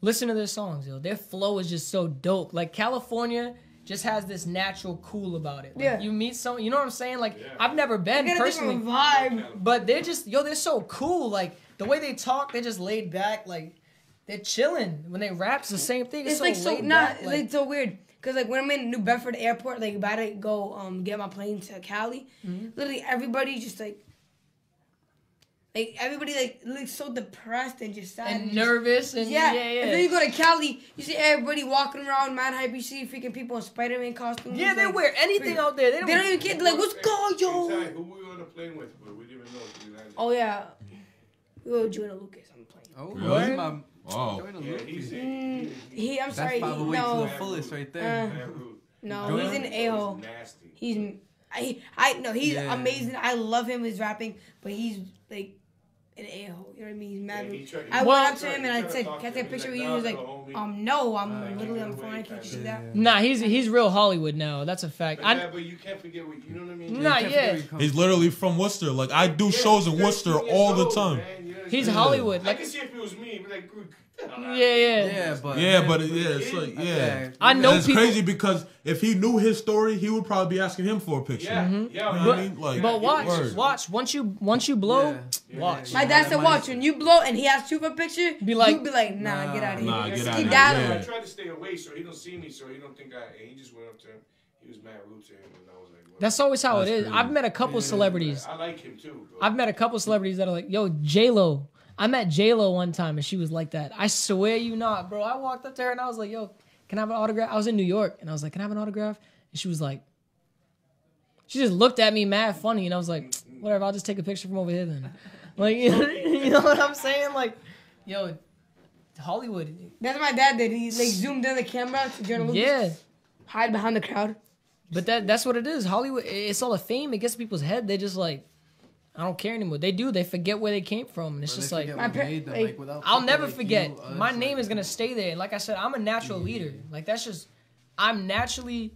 listen to their songs, yo. Their flow is just so dope. Like, California just has this natural cool about it. Like, Yeah. you meet someone, you know what I'm saying? Like, I've never been Get a personally. different vibe. But they're just, they're so cool. Like, the way they talk, they're just laid back. Like, they're chilling. When they rap, it's the same thing. It's so like so laid not back. it's like so weird. Cause like when I'm in New Bedford Airport, like about to go get my plane to Cali, literally everybody just like everybody like so depressed and just sad and just- nervous and yeah. yeah. And then you go to Cali, you see everybody walking around mad hype. You see freaking people in Spider-Man costumes. Yeah, they like, wear anything out there. They don't even care. They're like, what's going Hey, on? Ty, who were you on the plane with? But we didn't even know if we landed. Oh yeah, we were Joanna Lucas on the plane. Oh, Really? that's my Wow. Joanna Yeah, Lucas. he's I'm That's sorry. 508 to No, the fullest right there. no, Joanna he's an a-hole. Nasty. He's he's Yeah. amazing. I love him his rapping, but he's like an a-hole. You know what I mean? He's mad. Yeah, he tried- I Well- went up to him and I He tried said, to talk "Can I to take a him. picture with He's you?" He was like, like, "Nah, homie." no, I'm Like, literally get on the phone. away, I can't see kinda that." Nah, he's real Hollywood now. That's a fact. But, yeah, but you can't forget what you know what I mean. Nah, You can't yeah. forget where you come He's from. literally from Worcester. Like, I do Yeah, shows in you're Worcester 16 all the years time. old, man. You know, He's yeah. Hollywood. I Like, can see if it was me, but like, yeah. But Yeah, but it's like, yeah. I know And it's people. crazy because if he knew his story, he would probably be asking him for a picture. Yeah, yeah. You know But- what I mean? Like, But watch, word. watch. Once you blow, Yeah. watch. My dad said, "Watch when you blow and he asks you for a picture, Be like, you be like, nah, get out of here." Nah, get He outta here. died Yeah. on I it. tried to stay away so he don't see me, so he don't think and he just went up to him. He was mad rude to him, and I was like, what? That's always how That's it is. crazy. I've met a couple celebrities. I like him too, bro. I've met a couple celebrities that are like, yo, J-Lo. I met J-Lo one time and she was like that. I swear you not, bro. I walked up to her and I was like, yo, can I have an autograph? I was in New York and I was like, can I have an autograph? And she was like, she just looked at me mad funny and I was like, whatever, I'll just take a picture from over here then. Like, you know what I'm saying? Like, yo, Hollywood. That's what my dad did. He like zoomed in the camera to Joanna Lucas, Yeah. hide behind the crowd. But that's what it is. Hollywood, it's all the fame. It gets to people's head. They just like, I don't care anymore. They do. They forget where they came from. And it's just like, My par- like, I'll never forget. My name is gonna stay there. And like I said, I'm a natural leader. Like that's just, I'm naturally.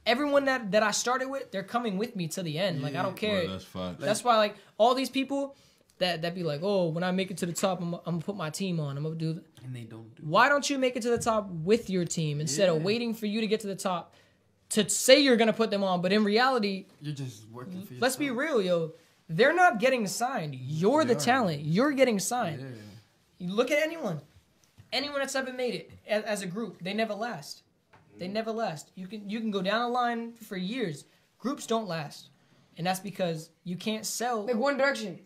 Everyone that I started with, they're coming with me to the end. Like I don't care. That's fact. That's why like all these people that be like, oh, when I make it to the top, I'm gonna put my team on. I'm gonna do. And they don't do. Why don't you make it to the top with your team instead of Yeah. waiting for you to get to the top to say you're gonna put them on? But in reality, You're just working for yourself. let's be real, yo. They're not getting signed. You're the talent. You're getting signed. Yeah. You look at anyone that's ever made it as a group, they never last. They never last. You can go down the line for years. Groups don't last, and that's because you can't sell like One Direction.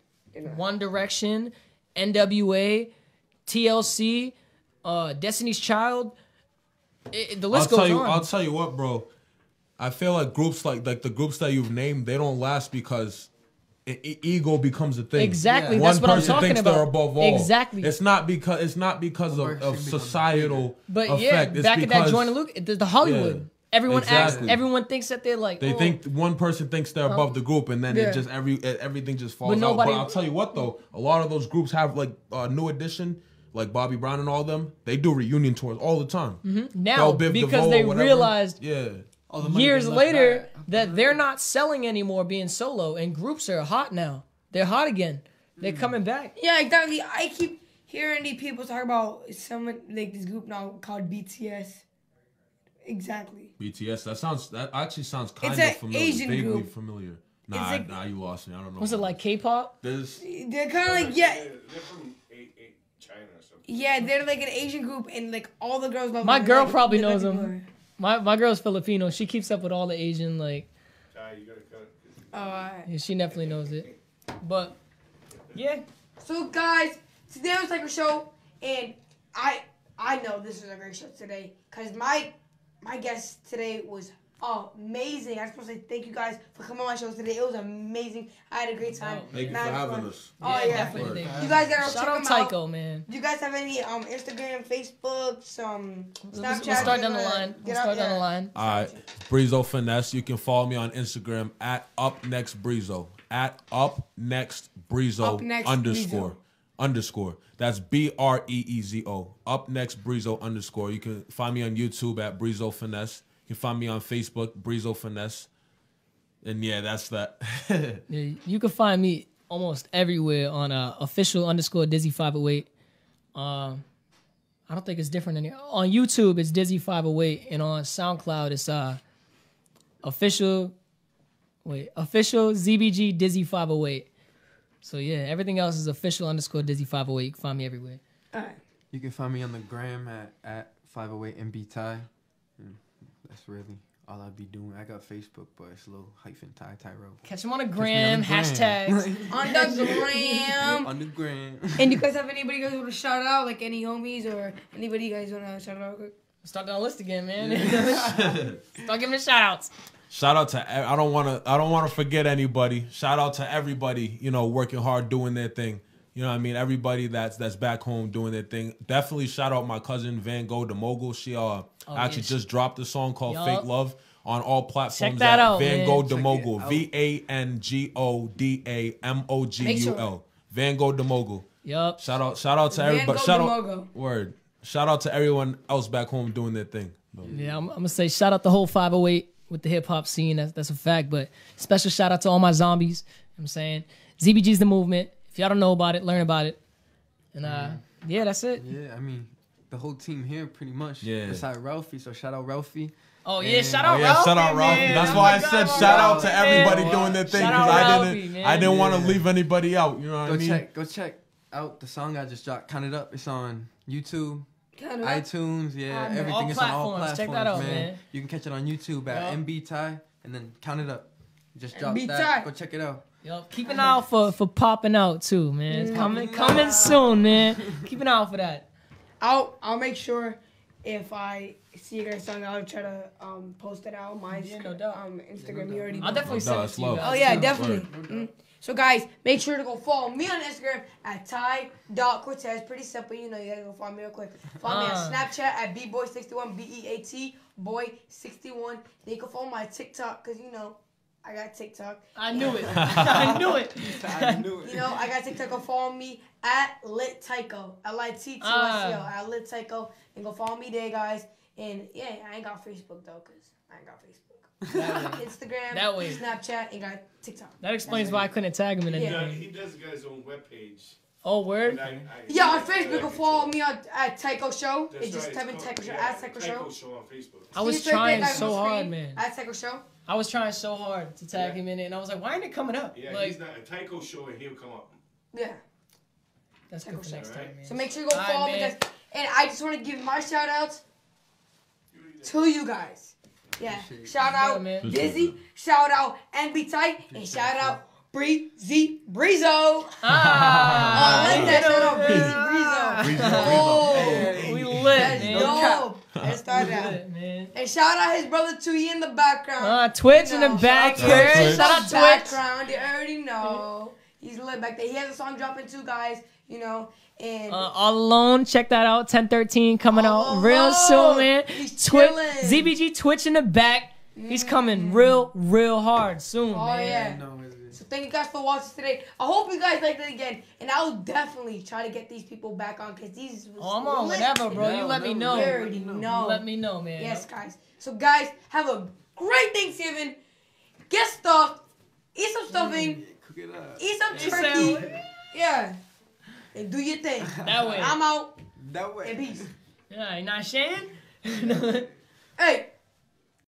One Direction, NWA, TLC, Destiny's Child. The list goes on. I'll tell you what, bro. I feel like groups like the groups that you've named, they don't last because ego becomes a thing. Exactly. One That's what I'm person talking thinks about. they're above all. Exactly. It's not because Work of should become societal But effect. yeah, It's back at that because- Joyner Luke, the Hollywood. everyone acts. Exactly. Everyone thinks that they're like. They think one person thinks they're above the group, and then it just everything just falls out. But I'll tell you what though, a lot of those groups have like New Edition, like Bobby Brown and all of them. They do reunion tours all the time. Now because they realized years later that they're not selling anymore, being solo, and groups are hot now. They're hot again. They're coming back. Yeah, exactly. I keep hearing these people talk about someone like this group now called BTS. Exactly. BTS. That actually sounds kind It's of an familiar. Asian Vaguely group. familiar. Like, Nah, you lost me. I don't know. Was it like K-pop? They're kind of like They're from China or something. Yeah, they're like an Asian group, and like all the girls love My them. girl Like, probably they're knows like them. My girl's Filipino. She keeps up with all the Asian like. You gotta cut. Oh, alright. Yeah, she definitely knows it. But yeah. So guys, today was Tyco Show, and I know this was a great show today because my guest today was amazing. I just want to say thank you guys for coming on my show today. It was amazing. I had a great time. Thank you for having us. Oh yeah, definitely. You guys gotta Shout check out them out. Tyco, man. Do you guys have any Instagram, Facebook, Snapchat? We'll start down the line. Down the line. All right, Breezo Finesse. You can follow me on Instagram at UpNextBreezo. At UpNextBreezo __. That's BREEZO. UpNextBreezo _. You can find me on YouTube at Breezo Finesse. You can find me on Facebook, Breezo Finesse. And yeah, that's that. Yeah, you can find me almost everywhere on official _ Dizzy508. I don't think it's different anymore. On YouTube, it's Dizzy508, and on SoundCloud, it's official ZBG Dizzy508. So yeah, everything else is official _ Dizzy508. You can find me everywhere. All right. You can find me on the gram at 508MBTy. That's really all I'll be doing. I got Facebook, but it's a little hyphen Tyro. Catch him on the gram. Hashtags. On the gram. On the gram. And you guys have anybody you guys want to shout out, like any homies or anybody you guys want to shout out? Start down the list again, man. Start giving shout outs. Shout out to I don't want to forget anybody. Shout out to everybody, working hard, doing their thing. You know what I mean? Everybody that's back home doing their thing. Definitely shout out my cousin Van Gogh the Mogul. She just dropped a song called Fake Love on all platforms. Check that out, Van Gogh the Check Mogul. it VANGODAMOGUL. Van Gogh the Mogul. Yup. Shout out to everybody. Word. Shout out to everyone else back home doing their thing. Yeah, I'm gonna say shout out the whole 508 with the hip hop scene. That's a fact. But special shout out to all my zombies. You know what I'm saying ZBG's the movement. If y'all don't know about it, learn about it. And yeah, that's it. Yeah, I mean, the whole team here pretty much. Yeah. Besides Ralphie, so shout out Ralphie. Oh yeah, And- shout out Yeah, Ralphie. shout out Ralphie. Man. That's Oh why my I God, said my shout out to man. everybody doing their thing Shout out because Ralphie, man. I didn't want to Yeah. leave anybody out. You know what I mean? Go check out the song I just dropped. Count It Up. It's on YouTube, Count It Up. iTunes. Yeah, All everything is on all platforms. platforms. Check that out, man. man. You can catch it on YouTube at Yup. MBTy and then Count It Up. Just drop MBTy. that. Go check it out. Yo, keep an eye out for popping out too, man. It's coming soon, man. Keep an eye out for that. I'll make sure if I see you guys song, I'll try to post it out on my no doubt. Instagram. You already know. I'll definitely send it that's to you. love. guys. Oh yeah, too. definitely. So guys, make sure to go follow me on Instagram at ty.cortez. Pretty simple, you gotta go follow me real quick. Follow me on Snapchat at bboy61, BEAT boy61. Then you can follow my TikTok, cause I got TikTok. I knew it. I knew it. I knew it. I got TikTok. Go follow me at Lit Tyco. LITTYCO at Lit Tyco. And go follow me there, guys. And yeah, I ain't got Facebook though, cause I ain't got Facebook. Instagram, That way. Snapchat, and got TikTok. That explains why I couldn't tag him in anything. He does got his own webpage. Oh, word? Yeah, on Facebook, go follow me at Tyco Show. That's It's just right, type in it's Tyco called- Show, yeah, at Tyco Show. Tyco Show on Facebook. I was Just right there, trying guys, on so the hard, screen, man. At Tyco Show. I was trying so hard to tag Yeah. him in it, and I was like, why ain't it coming up? Yeah, Like, he's not a Tyco Show and he'll come up. Yeah. that's good for next time, man. So make sure you go All right, follow me, man. guys. And I just want to give my shout outs to you guys. Yeah. Shout out man. Dizzy, shout out NB Tight, and shout out Breezy Breezo. Let's that shout out Breezy Breezo. Oh, We lit, that's man. dope. Let's start We out. lit, man. And shout out his brother Tuyi in the background. Twitch in the back. Shout out Shout out Twitch. Background, you already know. He's lit back there. He has a song dropping too, guys. You know, and All Alone, check that out. 10/13 coming All out real soon, man. He's Twitch, chilling. ZBG Twitch in the back. He's coming real hard soon, Oh, man. yeah. No, So thank you guys for watching today. I hope you guys liked it again, and I'll definitely try to get these people back on because these. Oh, I'm on whatever, bro. You let me know. You already know. You let me know, man. Yes, guys. So guys, have a great Thanksgiving. Get stuffed. Eat some stuffing. cook it up. Eat some It turkey. sound- Yeah. And do your thing. That way. I'm out. That way. And peace. Yeah, you not Shane? Hey.